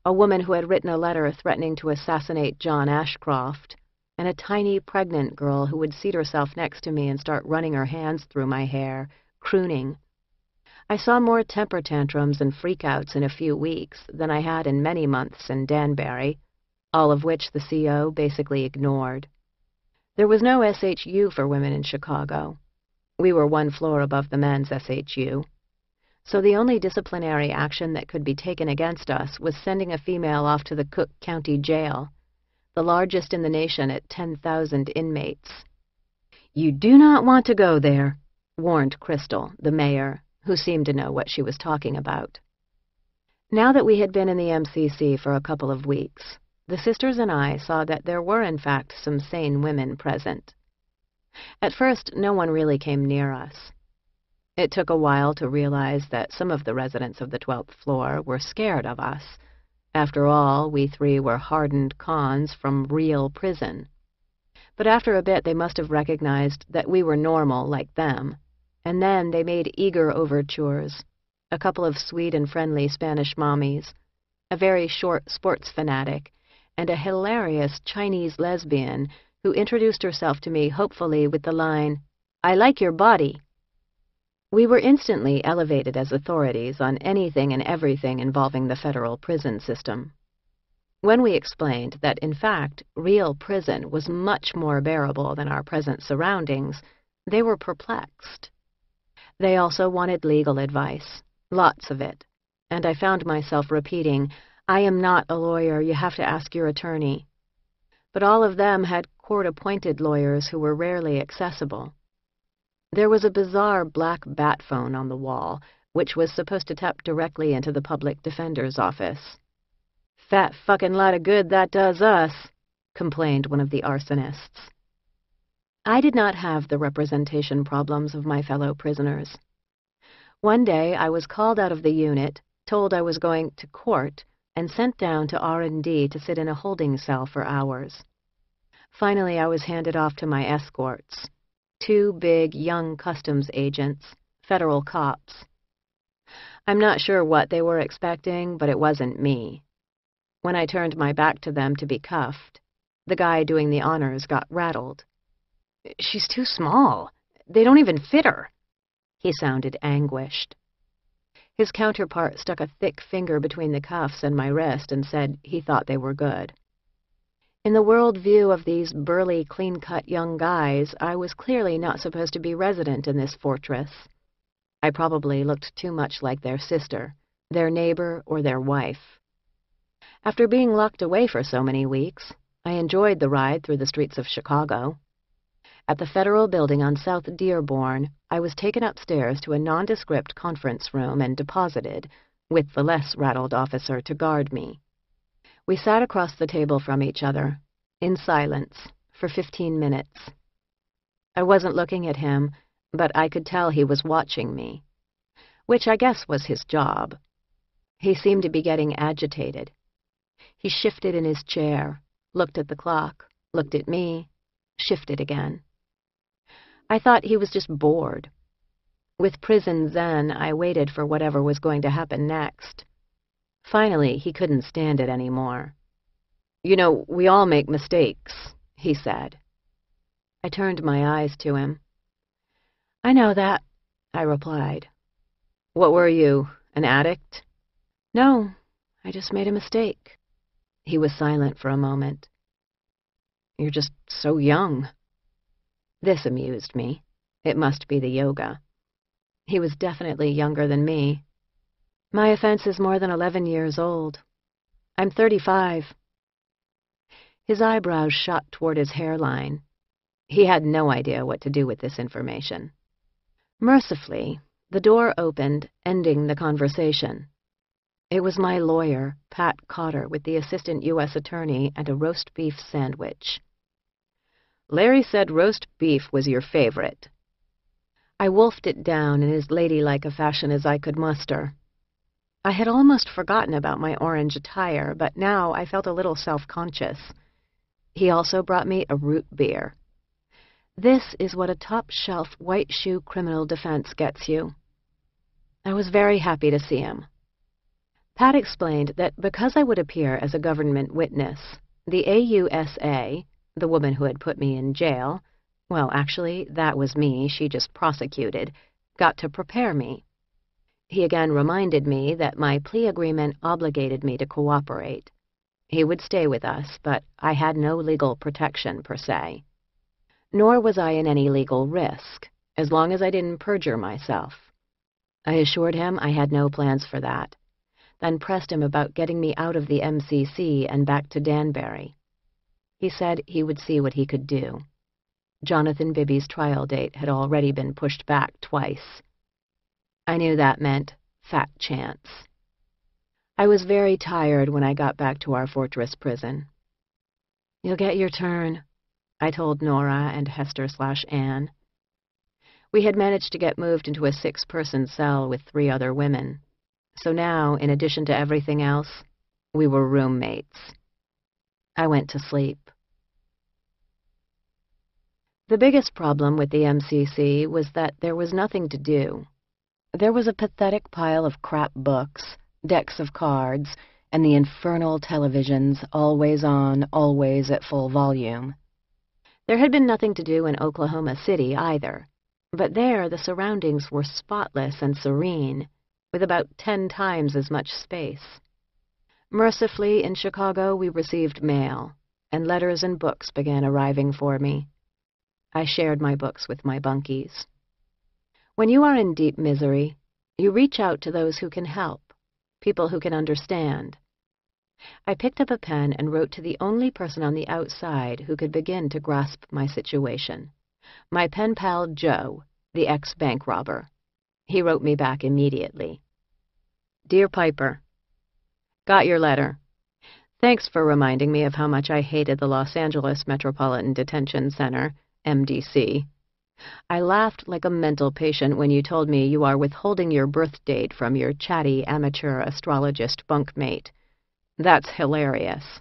a woman who had written a letter threatening to assassinate John Ashcroft, and a tiny pregnant girl who would seat herself next to me and start running her hands through my hair, crooning. I saw more temper tantrums and freakouts in a few weeks than I had in many months in Danbury, all of which the CO basically ignored. There was no SHU for women in Chicago. We were one floor above the men's SHU. So the only disciplinary action that could be taken against us was sending a female off to the Cook County Jail, the largest in the nation at 10,000 inmates. "You do not want to go there," warned Crystal, the mayor, who seemed to know what she was talking about. Now that we had been in the MCC for a couple of weeks, the sisters and I saw that there were in fact some sane women present. At first, no one really came near us. It took a while to realize that some of the residents of the 12th floor were scared of us. After all, we three were hardened cons from real prison. But after a bit, they must have recognized that we were normal like them, and then they made eager overtures, a couple of sweet and friendly Spanish mommies, a very short sports fanatic, and a hilarious Chinese lesbian who introduced herself to me hopefully with the line, "I like your body." We were instantly elevated as authorities on anything and everything involving the federal prison system. When we explained that, in fact, real prison was much more bearable than our present surroundings, they were perplexed. They also wanted legal advice, lots of it, and I found myself repeating, "I am not a lawyer, you have to ask your attorney." But all of them had court-appointed lawyers who were rarely accessible. There was a bizarre black bat phone on the wall, which was supposed to tap directly into the public defender's office. "Fat fucking lot of good that does us," complained one of the arsonists. I did not have the representation problems of my fellow prisoners. One day I was called out of the unit, told I was going to court, and sent down to R&D to sit in a holding cell for hours. Finally, I was handed off to my escorts, 2 big young customs agents, federal cops. I'm not sure what they were expecting, but it wasn't me. When I turned my back to them to be cuffed, the guy doing the honors got rattled. "She's too small. They don't even fit her." He sounded anguished. His counterpart stuck a thick finger between the cuffs and my wrist and said he thought they were good. In the world view of these burly, clean-cut young guys, I was clearly not supposed to be resident in this fortress. I probably looked too much like their sister, their neighbor, or their wife. After being locked away for so many weeks, I enjoyed the ride through the streets of Chicago. At the federal building on South Dearborn, I was taken upstairs to a nondescript conference room and deposited, with the less rattled officer to guard me. We sat across the table from each other, in silence, for 15 minutes. I wasn't looking at him, but I could tell he was watching me, which I guess was his job. He seemed to be getting agitated. He shifted in his chair, looked at the clock, looked at me, shifted again. I thought he was just bored. With prison zen, I waited for whatever was going to happen next. Finally, he couldn't stand it anymore. "You know, we all make mistakes," he said. I turned my eyes to him. "I know that," I replied. "What were you, an addict?" "No, I just made a mistake." He was silent for a moment. "You're just so young." This amused me. It must be the yoga. He was definitely younger than me. "My offense is more than 11 years old. I'm 35. His eyebrows shot toward his hairline. He had no idea what to do with this information. Mercifully, the door opened, ending the conversation. It was my lawyer, Pat Cotter, with the assistant U.S. attorney and a roast beef sandwich. "Larry said roast beef was your favorite." I wolfed it down in as ladylike a fashion as I could muster. I had almost forgotten about my orange attire, but now I felt a little self-conscious. He also brought me a root beer. This is what a top-shelf white-shoe criminal defense gets you. I was very happy to see him. Pat explained that because I would appear as a government witness, the AUSA, the woman who had put me in jail, well, actually, that was me, she just prosecuted, got to prepare me. He again reminded me that my plea agreement obligated me to cooperate. He would stay with us, but I had no legal protection per se. Nor was I in any legal risk, as long as I didn't perjure myself. I assured him I had no plans for that, then pressed him about getting me out of the MCC and back to Danbury. He said he would see what he could do. Jonathan Bibby's trial date had already been pushed back twice. I knew that meant fat chance. I was very tired when I got back to our fortress prison. "You'll get your turn," I told Nora and Hester/Anne. We had managed to get moved into a 6-person cell with 3 other women. So now, in addition to everything else, we were roommates. I went to sleep. The biggest problem with the MCC was that there was nothing to do. There was a pathetic pile of crap books, decks of cards, and the infernal televisions, always on, always at full volume. There had been nothing to do in Oklahoma City either, but there the surroundings were spotless and serene, with about 10 times as much space. Mercifully, in Chicago, we received mail, and letters and books began arriving for me. I shared my books with my bunkies. When you are in deep misery, you reach out to those who can help, people who can understand. I picked up a pen and wrote to the only person on the outside who could begin to grasp my situation, my pen pal Joe, the ex-bank robber. He wrote me back immediately. "Dear Piper, got your letter. Thanks for reminding me of how much I hated the Los Angeles Metropolitan Detention Center, MDC. I laughed like a mental patient when you told me you are withholding your birth date from your chatty amateur astrologist bunkmate. That's hilarious.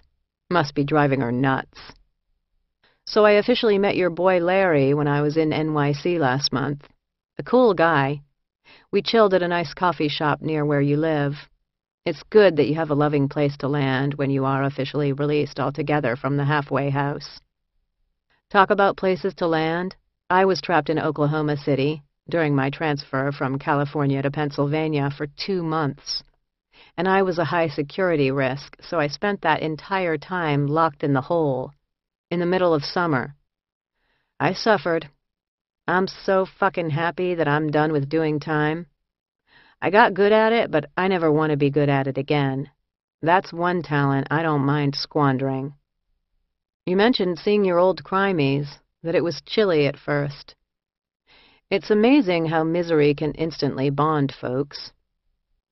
Must be driving her nuts. So I officially met your boy Larry when I was in NYC last month. A cool guy. We chilled at a nice coffee shop near where you live. It's good that you have a loving place to land when you are officially released altogether from the halfway house. Talk about places to land. I was trapped in Oklahoma City during my transfer from California to Pennsylvania for 2 months. And I was a high-security risk, so I spent that entire time locked in the hole, in the middle of summer. I suffered. I'm so fucking happy that I'm done with doing time. I got good at it, but I never want to be good at it again. That's one talent I don't mind squandering. You mentioned seeing your old crimies, that it was chilly at first. It's amazing how misery can instantly bond folks.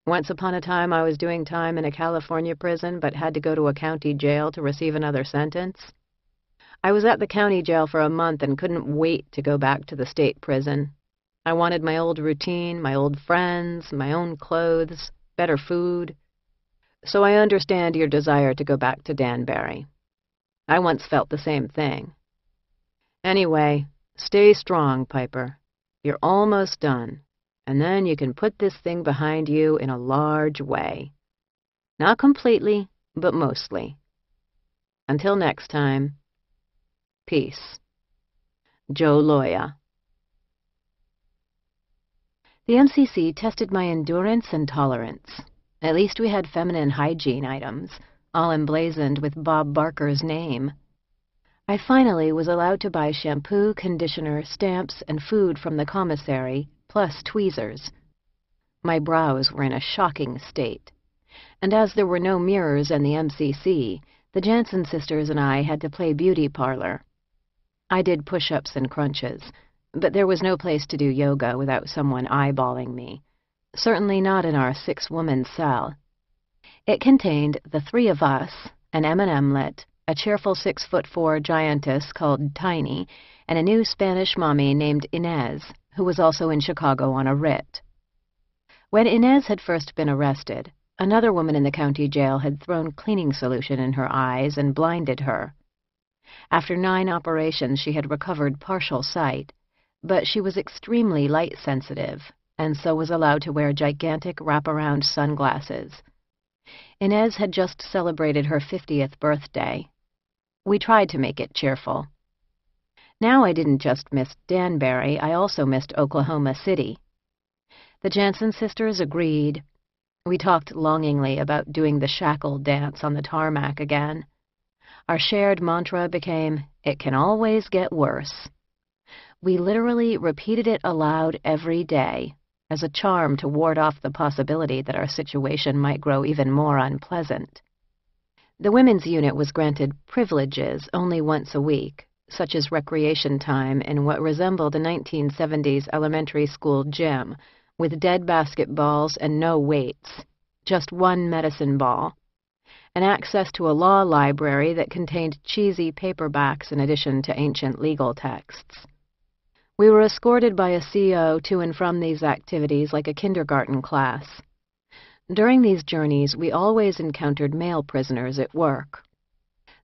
Once upon a time I was doing time in a California prison but had to go to a county jail to receive another sentence. I was at the county jail for a month and couldn't wait to go back to the state prison. I wanted my old routine, my old friends, my own clothes, better food. So I understand your desire to go back to Danbury. I once felt the same thing. Anyway, stay strong, Piper. You're almost done, and then you can put this thing behind you in a large way. Not completely, but mostly. Until next time, peace. Joe Loya. The MCC tested my endurance and tolerance. At least we had feminine hygiene items, all emblazoned with Bob Barker's name. I finally was allowed to buy shampoo, conditioner, stamps, and food from the commissary, plus tweezers. My brows were in a shocking state, and as there were no mirrors in the MCC, the Jansen sisters and I had to play beauty parlor. I did push-ups and crunches, but there was no place to do yoga without someone eyeballing me, certainly not in our 6-woman cell. It contained the 3 of us, an M&Mlet, a cheerful 6'4" giantess called Tiny, and a new Spanish mommy named Inez, who was also in Chicago on a writ. When Inez had first been arrested, another woman in the county jail had thrown cleaning solution in her eyes and blinded her. After 9 operations, she had recovered partial sight, but she was extremely light-sensitive, and so was allowed to wear gigantic wraparound sunglasses. Inez had just celebrated her 50th birthday. We tried to make it cheerful. Now I didn't just miss Danbury, I also missed Oklahoma City. The Jansen sisters agreed. We talked longingly about doing the shackle dance on the tarmac again. Our shared mantra became, "It can always get worse." We literally repeated it aloud every day, as a charm to ward off the possibility that our situation might grow even more unpleasant. The women's unit was granted privileges only once a week, such as recreation time in what resembled a 1970s elementary school gym, with dead basketballs and no weights, just 1 medicine ball, and access to a law library that contained cheesy paperbacks in addition to ancient legal texts. We were escorted by a CO to and from these activities like a kindergarten class. During these journeys, we always encountered male prisoners at work.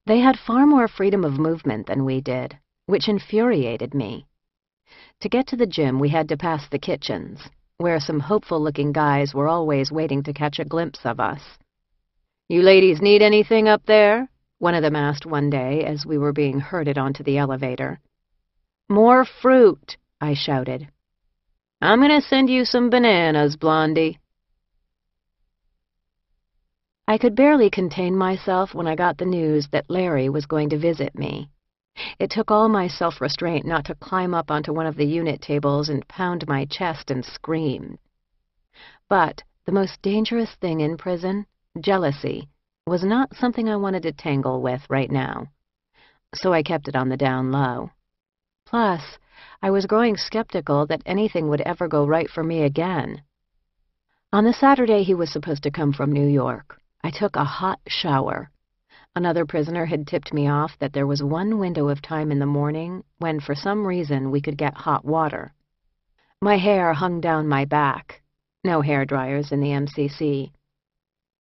They had far more freedom of movement than we did, which infuriated me. To get to the gym, we had to pass the kitchens, where some hopeful-looking guys were always waiting to catch a glimpse of us. "You ladies need anything up there?" one of them asked one day as we were being herded onto the elevator. "More fruit," I shouted. "I'm gonna send you some bananas, Blondie." I could barely contain myself when I got the news that Larry was going to visit me. It took all my self-restraint not to climb up onto one of the unit tables and pound my chest and scream. But the most dangerous thing in prison, jealousy, was not something I wanted to tangle with right now. So I kept it on the down low. Plus, I was growing skeptical that anything would ever go right for me again. On the Saturday he was supposed to come from New York, I took a hot shower. Another prisoner had tipped me off that there was one window of time in the morning when, for some reason, we could get hot water. My hair hung down my back. No hair dryers in the MCC.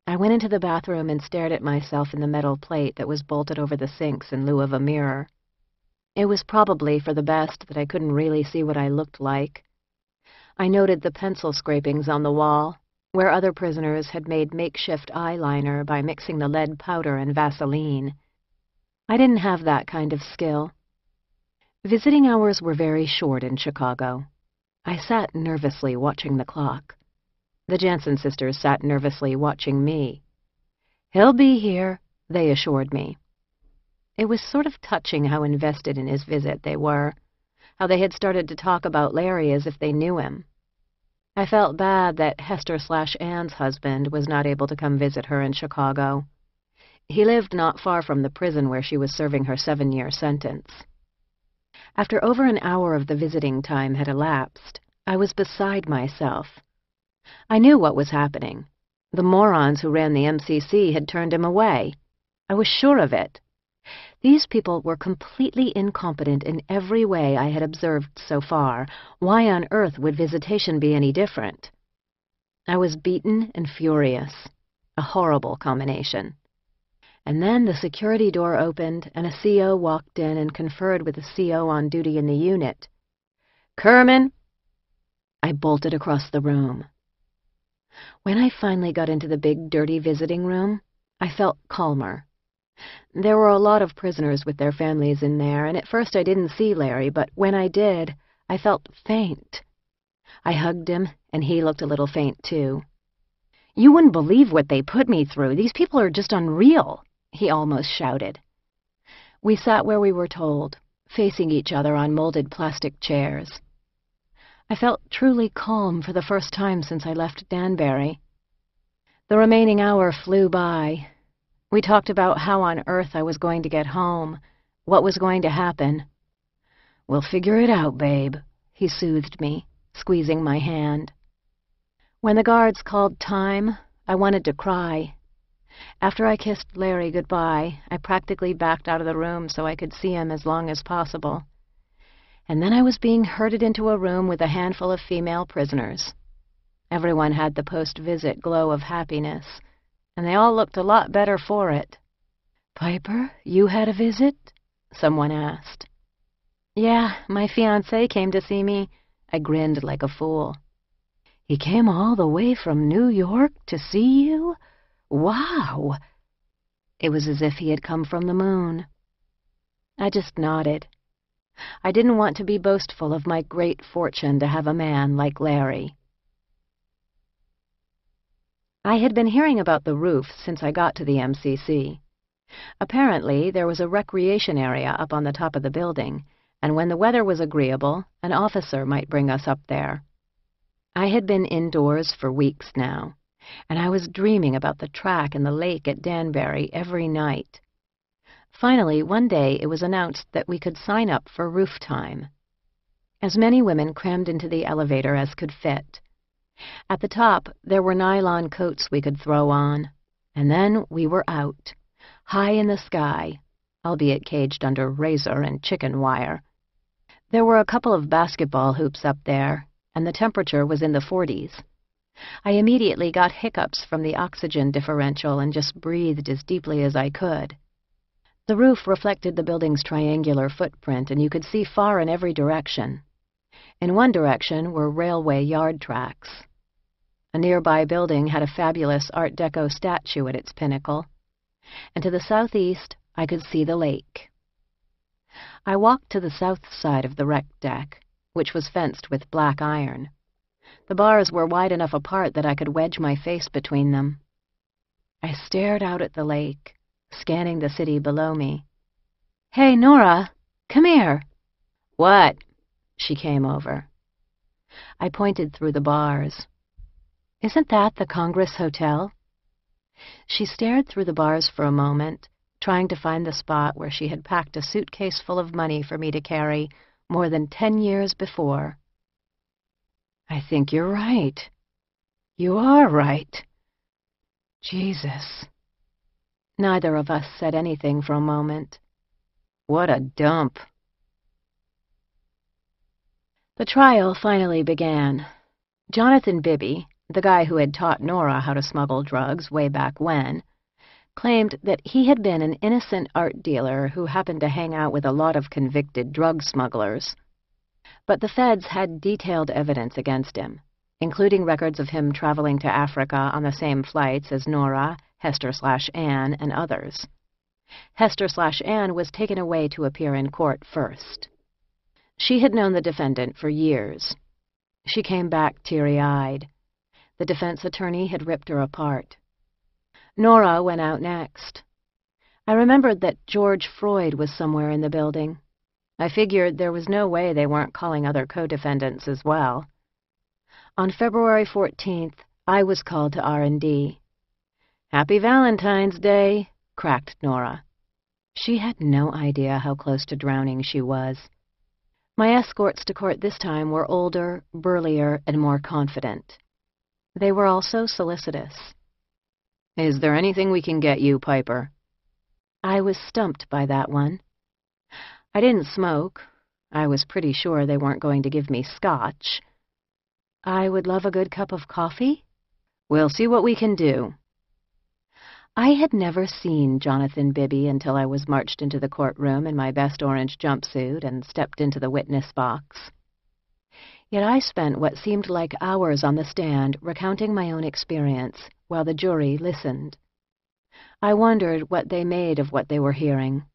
I went into the bathroom and stared at myself in the metal plate that was bolted over the sinks in lieu of a mirror. It was probably for the best that I couldn't really see what I looked like. I noted the pencil scrapings on the wall, where other prisoners had made makeshift eyeliner by mixing the lead powder and Vaseline. I didn't have that kind of skill. Visiting hours were very short in Chicago. I sat nervously watching the clock. The Jansen sisters sat nervously watching me. "He'll be here," they assured me. It was sort of touching how invested in his visit they were, how they had started to talk about Larry as if they knew him. I felt bad that Hester/Ann's husband was not able to come visit her in Chicago. He lived not far from the prison where she was serving her 7-year sentence. After over an hour of the visiting time had elapsed, I was beside myself. I knew what was happening. The morons who ran the MCC had turned him away. I was sure of it. These people were completely incompetent in every way I had observed so far. Why on earth would visitation be any different? I was beaten and furious. A horrible combination. And then the security door opened, and a CO walked in and conferred with a CO on duty in the unit. "Kerman!" I bolted across the room. When I finally got into the big, dirty visiting room, I felt calmer. There were a lot of prisoners with their families in there, and at first I didn't see Larry, but when I did, I felt faint. I hugged him, and he looked a little faint, too. "You wouldn't believe what they put me through. These people are just unreal," he almost shouted. We sat where we were told, facing each other on molded plastic chairs. I felt truly calm for the first time since I left Danbury. The remaining hour flew by. We talked about how on earth I was going to get home, what was going to happen. "We'll figure it out, babe," he soothed me, squeezing my hand. When the guards called time, I wanted to cry. After I kissed Larry goodbye, I practically backed out of the room so I could see him as long as possible. And then I was being herded into a room with a handful of female prisoners. Everyone had the post-visit glow of happiness, and they all looked a lot better for it. "Piper, you had a visit?" someone asked. "Yeah, my fiancé came to see me." I grinned like a fool. "He came all the way from New York to see you? Wow!" It was as if he had come from the moon. I just nodded. I didn't want to be boastful of my great fortune to have a man like Larry. I had been hearing about the roof since I got to the MCC. Apparently, there was a recreation area up on the top of the building, and when the weather was agreeable, an officer might bring us up there. I had been indoors for weeks now, and I was dreaming about the track and the lake at Danbury every night. Finally, one day it was announced that we could sign up for roof time. As many women crammed into the elevator as could fit. At the top, there were nylon coats we could throw on, and then we were out, high in the sky, albeit caged under razor and chicken wire. There were a couple of basketball hoops up there, and the temperature was in the 40s. I immediately got hiccups from the oxygen differential and just breathed as deeply as I could. The roof reflected the building's triangular footprint, and you could see far in every direction. In one direction were railway yard tracks. A nearby building had a fabulous Art Deco statue at its pinnacle, and to the southeast I could see the lake. I walked to the south side of the wreck deck, which was fenced with black iron. The bars were wide enough apart that I could wedge my face between them. I stared out at the lake, scanning the city below me. "Hey, Nora, come here." "What?" She came over. I pointed through the bars. "Isn't that the Congress Hotel?" She stared through the bars for a moment, trying to find the spot where she had packed a suitcase full of money for me to carry more than 10 years before. "I think you're right. You are right. Jesus." Neither of us said anything for a moment. What a dump. The trial finally began. Jonathan Bibby, the guy who had taught Nora how to smuggle drugs way back when, claimed that he had been an innocent art dealer who happened to hang out with a lot of convicted drug smugglers. But the feds had detailed evidence against him, including records of him traveling to Africa on the same flights as Nora, Hester/Ann, and others. Hester/Ann was taken away to appear in court first. She had known the defendant for years. She came back teary-eyed. The defense attorney had ripped her apart. Nora went out next. I remembered that George Freud was somewhere in the building. I figured there was no way they weren't calling other co-defendants as well. On February 14th, I was called to R&D. "Happy Valentine's Day," cracked Nora. She had no idea how close to drowning she was. My escorts to court this time were older, burlier, and more confident. They were also solicitous. "Is there anything we can get you, Piper?" I was stumped by that one. I didn't smoke. I was pretty sure they weren't going to give me scotch. "I would love a good cup of coffee." "We'll see what we can do." I had never seen Jonathan Bibby until I was marched into the courtroom in my best orange jumpsuit and stepped into the witness box. Yet I spent what seemed like hours on the stand recounting my own experience while the jury listened. I wondered what they made of what they were hearing.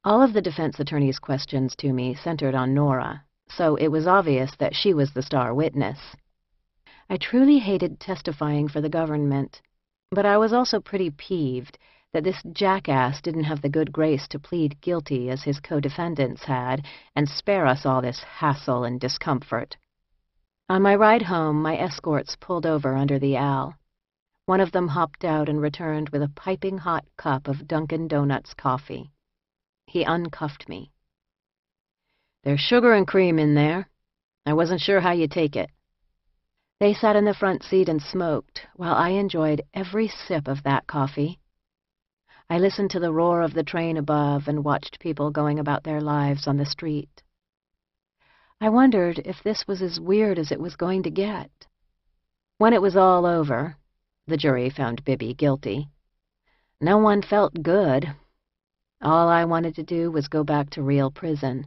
All of the defense attorney's questions to me centered on Nora, so it was obvious that she was the star witness. I truly hated testifying for the government, but I was also pretty peeved that this jackass didn't have the good grace to plead guilty as his co-defendants had and spare us all this hassle and discomfort. On my ride home, my escorts pulled over under the Al. One of them hopped out and returned with a piping hot cup of Dunkin' Donuts coffee. He uncuffed me. "There's sugar and cream in there. I wasn't sure how you take it." They sat in the front seat and smoked, while I enjoyed every sip of that coffee. I listened to the roar of the train above and watched people going about their lives on the street. I wondered if this was as weird as it was going to get. When it was all over, the jury found Bibby guilty. No one felt good. All I wanted to do was go back to real prison,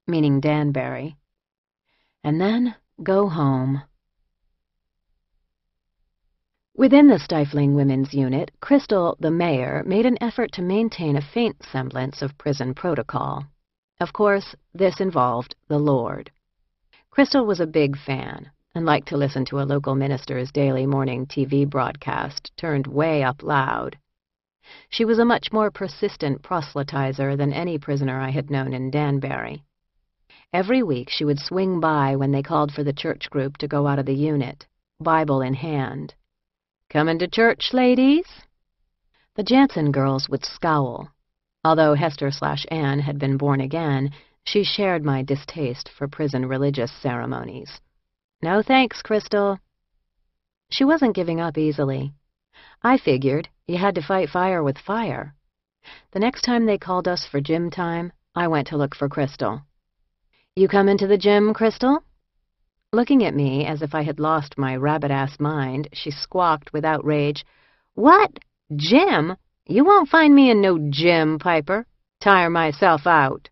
meaning Danbury, and then go home. Within the stifling women's unit, Crystal, the mayor, made an effort to maintain a faint semblance of prison protocol. Of course, this involved the Lord. Crystal was a big fan and liked to listen to a local minister's daily morning TV broadcast turned way up loud. She was a much more persistent proselytizer than any prisoner I had known in Danbury. Every week she would swing by when they called for the church group to go out of the unit, Bible in hand. "Coming to church, ladies?" The Jansen girls would scowl. Although Hester/Ann had been born again, she shared my distaste for prison religious ceremonies. "No thanks, Crystal." She wasn't giving up easily. I figured you had to fight fire with fire. The next time they called us for gym time, I went to look for Crystal. "You coming to the gym, Crystal?" Looking at me as if I had lost my rabbit-ass mind, she squawked with outrage, "What? Gym? You won't find me in no gym, Piper. Tire myself out."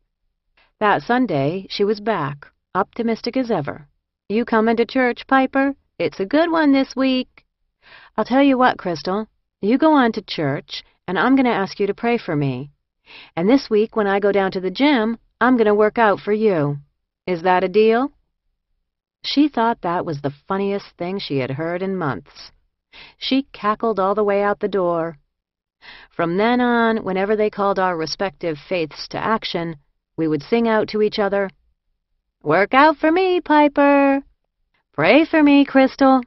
That Sunday, she was back, optimistic as ever. "You coming to church, Piper? It's a good one this week." "I'll tell you what, Crystal. You go on to church, and I'm going to ask you to pray for me. And this week, when I go down to the gym, I'm going to work out for you. Is that a deal?" She thought that was the funniest thing she had heard in months. She cackled all the way out the door. From then on, whenever they called our respective faiths to action, we would sing out to each other, "Work out for me, Piper. Pray for me, Crystal."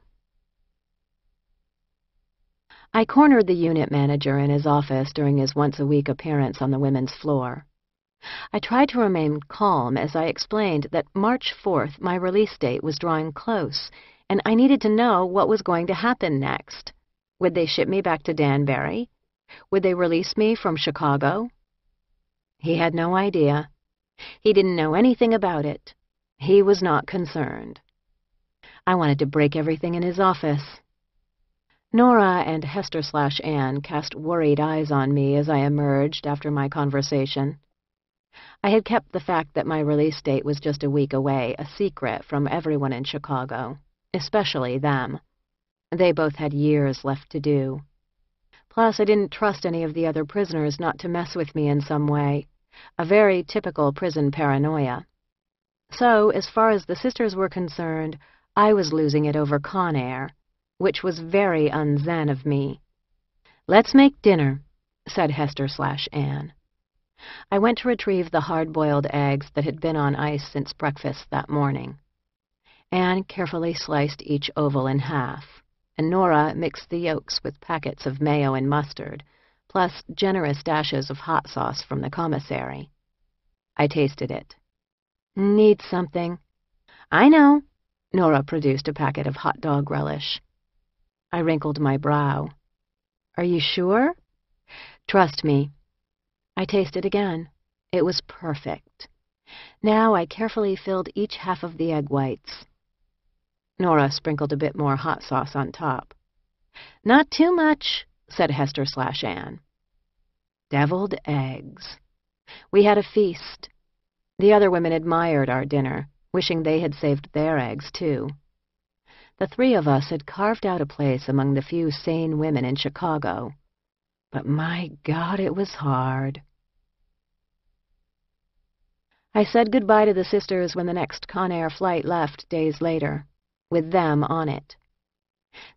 I cornered the unit manager in his office during his once-a-week appearance on the women's floor. I tried to remain calm as I explained that March 4th, my release date, was drawing close, and I needed to know what was going to happen next. Would they ship me back to Danbury? Would they release me from Chicago? He had no idea. He didn't know anything about it. He was not concerned. I wanted to break everything in his office. Nora and Hester/Ann cast worried eyes on me as I emerged after my conversation. I had kept the fact that my release date was just a week away a secret from everyone in Chicago, especially them. They both had years left to do. Plus, I didn't trust any of the other prisoners not to mess with me in some way, a very typical prison paranoia. So, as far as the sisters were concerned, I was losing it over Con Air, which was very un-Zen of me. "Let's make dinner," said Hester/Ann. I went to retrieve the hard-boiled eggs that had been on ice since breakfast that morning. Anne carefully sliced each oval in half, and Nora mixed the yolks with packets of mayo and mustard, plus generous dashes of hot sauce from the commissary. I tasted it. "Need something." "I know." Nora produced a packet of hot dog relish. I wrinkled my brow. "Are you sure?" "Trust me." I tasted again. It was perfect. Now I carefully filled each half of the egg whites. Nora sprinkled a bit more hot sauce on top. "Not too much," said Hester/Ann. Deviled eggs. We had a feast. The other women admired our dinner, wishing they had saved their eggs, too. The three of us had carved out a place among the few sane women in Chicago. But my God, it was hard. I said goodbye to the sisters when the next Con Air flight left days later, with them on it.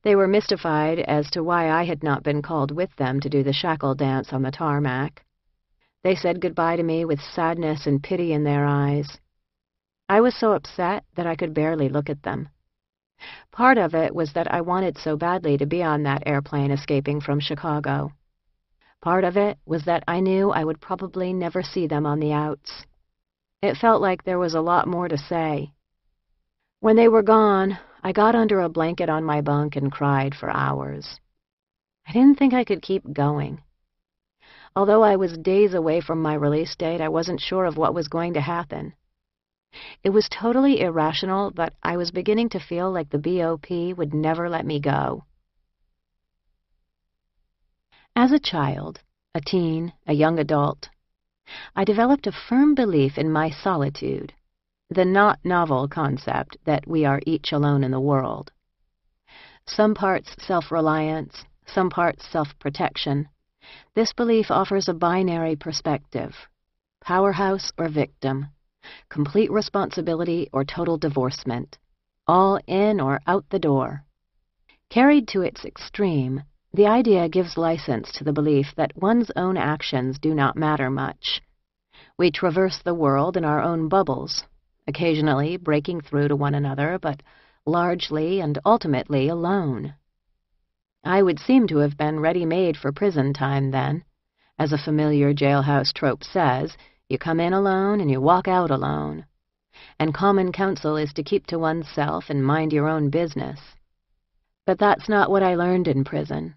They were mystified as to why I had not been called with them to do the shackle dance on the tarmac. They said goodbye to me with sadness and pity in their eyes. I was so upset that I could barely look at them. Part of it was that I wanted so badly to be on that airplane escaping from Chicago. Part of it was that I knew I would probably never see them on the outs. It felt like there was a lot more to say. When they were gone, I got under a blanket on my bunk and cried for hours. I didn't think I could keep going. Although I was days away from my release date, I wasn't sure of what was going to happen. It was totally irrational, but I was beginning to feel like the BOP would never let me go. As a child, a teen, a young adult, I developed a firm belief in my solitude, the not novel concept that we are each alone in the world. Some parts self-reliance, some parts self-protection. This belief offers a binary perspective, powerhouse or victim, complete responsibility or total divorcement, all in or out the door. Carried to its extreme, the idea gives license to the belief that one's own actions do not matter much. We traverse the world in our own bubbles, occasionally breaking through to one another, but largely and ultimately alone. I would seem to have been ready-made for prison time then. As a familiar jailhouse trope says, you come in alone and you walk out alone. And common counsel is to keep to oneself and mind your own business. But that's not what I learned in prison.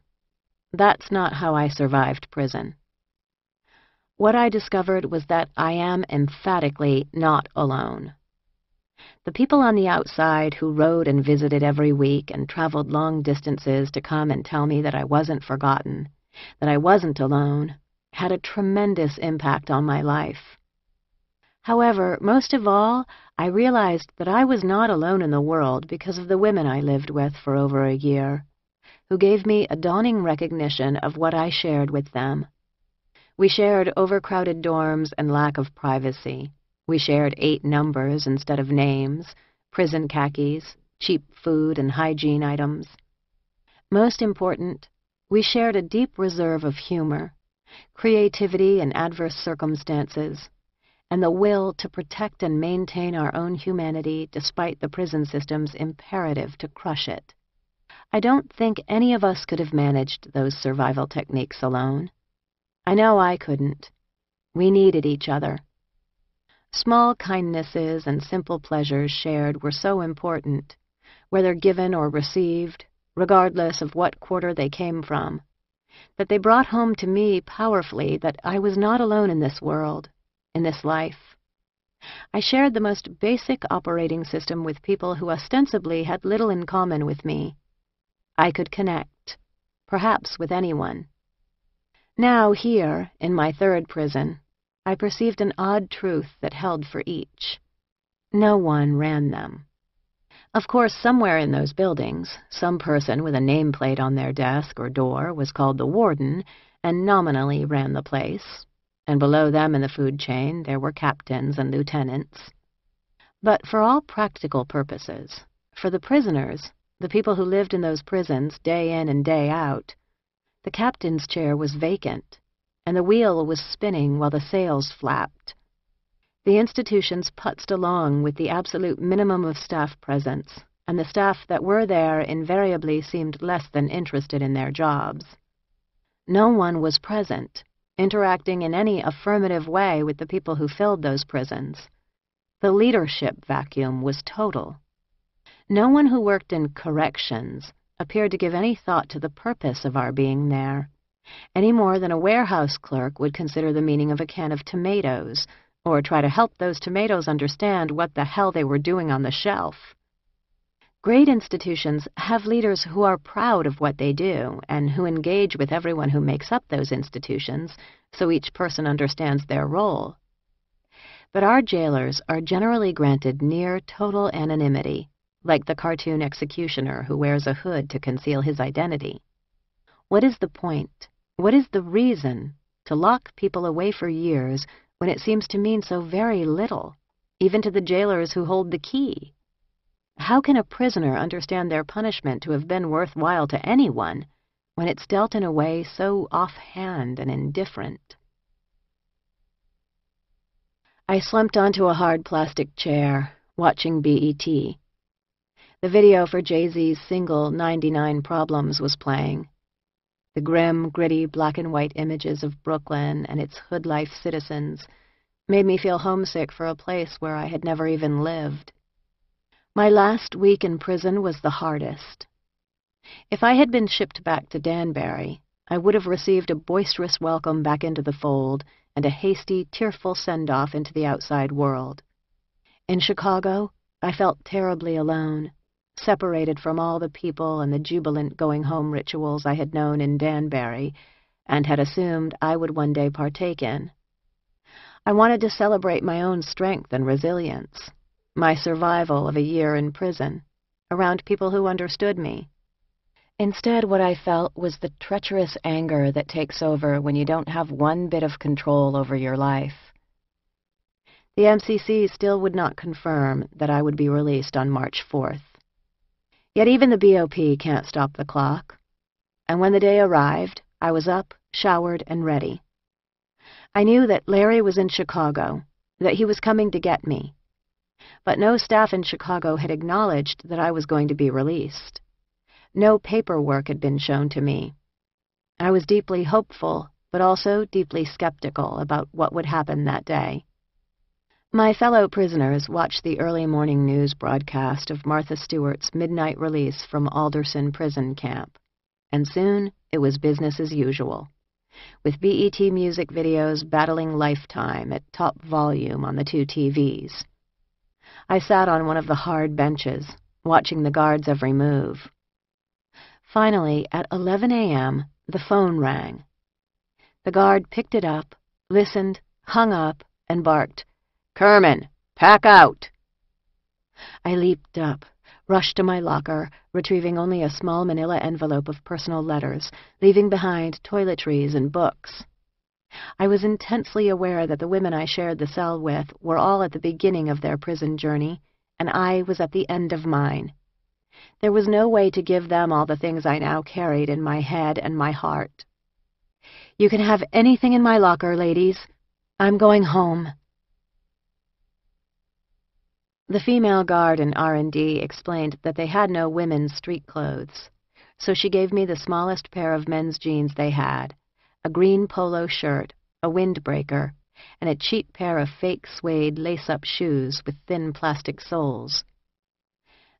That's not how I survived prison. What I discovered was that I am emphatically not alone. The people on the outside who rode and visited every week and traveled long distances to come and tell me that I wasn't forgotten, that I wasn't alone, had a tremendous impact on my life. However, most of all, I realized that I was not alone in the world because of the women I lived with for over a year, who gave me a dawning recognition of what I shared with them. We shared overcrowded dorms and lack of privacy. We shared 8 numbers instead of names, prison khakis, cheap food and hygiene items. Most important, we shared a deep reserve of humor, creativity in adverse circumstances, and the will to protect and maintain our own humanity despite the prison system's imperative to crush it. I don't think any of us could have managed those survival techniques alone. I know I couldn't. We needed each other. Small kindnesses and simple pleasures shared were so important, whether given or received, regardless of what quarter they came from, that they brought home to me powerfully that I was not alone in this world, in this life. I shared the most basic operating system with people who ostensibly had little in common with me. I could connect, perhaps with anyone. Now here, in my 3rd prison, I perceived an odd truth that held for each. No one ran them. Of course, somewhere in those buildings, some person with a nameplate on their desk or door was called the warden and nominally ran the place, and below them in the food chain there were captains and lieutenants. But for all practical purposes, for the prisoners, the people who lived in those prisons day in and day out, the captain's chair was vacant, and the wheel was spinning while the sails flapped. The institutions putzed along with the absolute minimum of staff presence, and the staff that were there invariably seemed less than interested in their jobs. No one was present, interacting in any affirmative way with the people who filled those prisons. The leadership vacuum was total. No one who worked in corrections appeared to give any thought to the purpose of our being there, any more than a warehouse clerk would consider the meaning of a can of tomatoes, or try to help those tomatoes understand what the hell they were doing on the shelf. Great institutions have leaders who are proud of what they do and who engage with everyone who makes up those institutions so each person understands their role. But our jailers are generally granted near total anonymity, like the cartoon executioner who wears a hood to conceal his identity. What is the point? What is the reason to lock people away for years when it seems to mean so very little, even to the jailers who hold the key? How can a prisoner understand their punishment to have been worthwhile to anyone when it's dealt in a way so offhand and indifferent? I slumped onto a hard plastic chair, watching BET. The video for Jay-Z's single 99 Problems was playing. The grim, gritty black-and-white images of Brooklyn and its hood-life citizens made me feel homesick for a place where I had never even lived. My last week in prison was the hardest. If I had been shipped back to Danbury, I would have received a boisterous welcome back into the fold and a hasty, tearful send-off into the outside world. In Chicago, I felt terribly alone, separated from all the people and the jubilant going-home rituals I had known in Danbury and had assumed I would one day partake in. I wanted to celebrate my own strength and resilience, my survival of a year in prison, around people who understood me. Instead, what I felt was the treacherous anger that takes over when you don't have one bit of control over your life. The MCC still would not confirm that I would be released on March 4th. Yet even the BOP can't stop the clock. And when the day arrived, I was up, showered, and ready. I knew that Larry was in Chicago, that he was coming to get me. But no staff in Chicago had acknowledged that I was going to be released. No paperwork had been shown to me. I was deeply hopeful, but also deeply skeptical about what would happen that day. My fellow prisoners watched the early morning news broadcast of Martha Stewart's midnight release from Alderson prison camp, and soon it was business as usual, with BET music videos battling Lifetime at top volume on the two TVs. I sat on one of the hard benches, watching the guards' every move. Finally, at 11 a.m., the phone rang. The guard picked it up, listened, hung up, and barked, "Kerman, pack out!" I leaped up, rushed to my locker, retrieving only a small manila envelope of personal letters, leaving behind toiletries and books. I was intensely aware that the women I shared the cell with were all at the beginning of their prison journey, and I was at the end of mine. There was no way to give them all the things I now carried in my head and my heart. "You can have anything in my locker, ladies. I'm going home." The female guard in R&D explained that they had no women's street clothes, so she gave me the smallest pair of men's jeans they had, a green polo shirt, a windbreaker, and a cheap pair of fake suede lace-up shoes with thin plastic soles.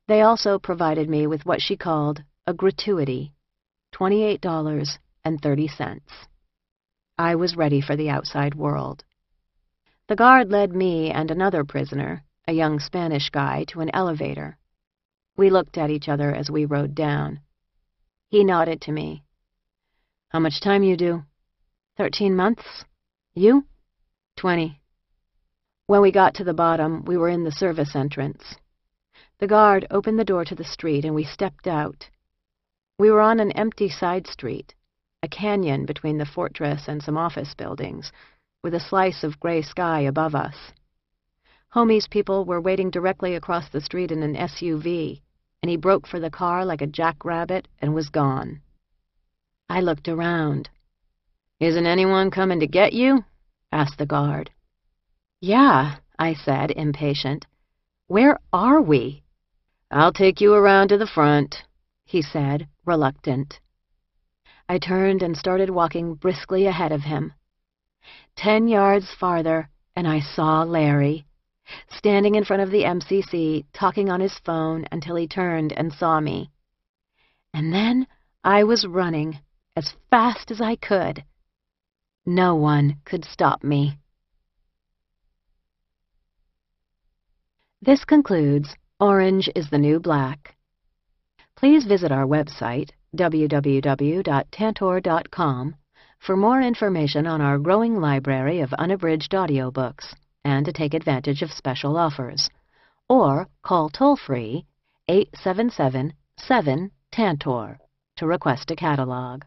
They also provided me with what she called a gratuity, $28.30. I was ready for the outside world. The guard led me and another prisoner, a young Spanish guy, to an elevator. We looked at each other as we rode down. He nodded to me. "How much time you do?" 13 months. You? 20. When we got to the bottom, we were in the service entrance. The guard opened the door to the street, and we stepped out. We were on an empty side street, a canyon between the fortress and some office buildings, with a slice of gray sky above us. Homie's people were waiting directly across the street in an SUV, and he broke for the car like a jackrabbit and was gone. I looked around. "Isn't anyone coming to get you?" asked the guard. "Yeah," I said, impatient. "Where are we?" "I'll take you around to the front," he said, reluctant. I turned and started walking briskly ahead of him. 10 yards farther, and I saw Larry, standing in front of the MCC, talking on his phone until he turned and saw me. And then I was running as fast as I could. No one could stop me. This concludes Orange is the New Black. Please visit our website, www.tantor.com, for more information on our growing library of unabridged audiobooks and to take advantage of special offers. Or call toll-free 877-7-TANTOR to request a catalog.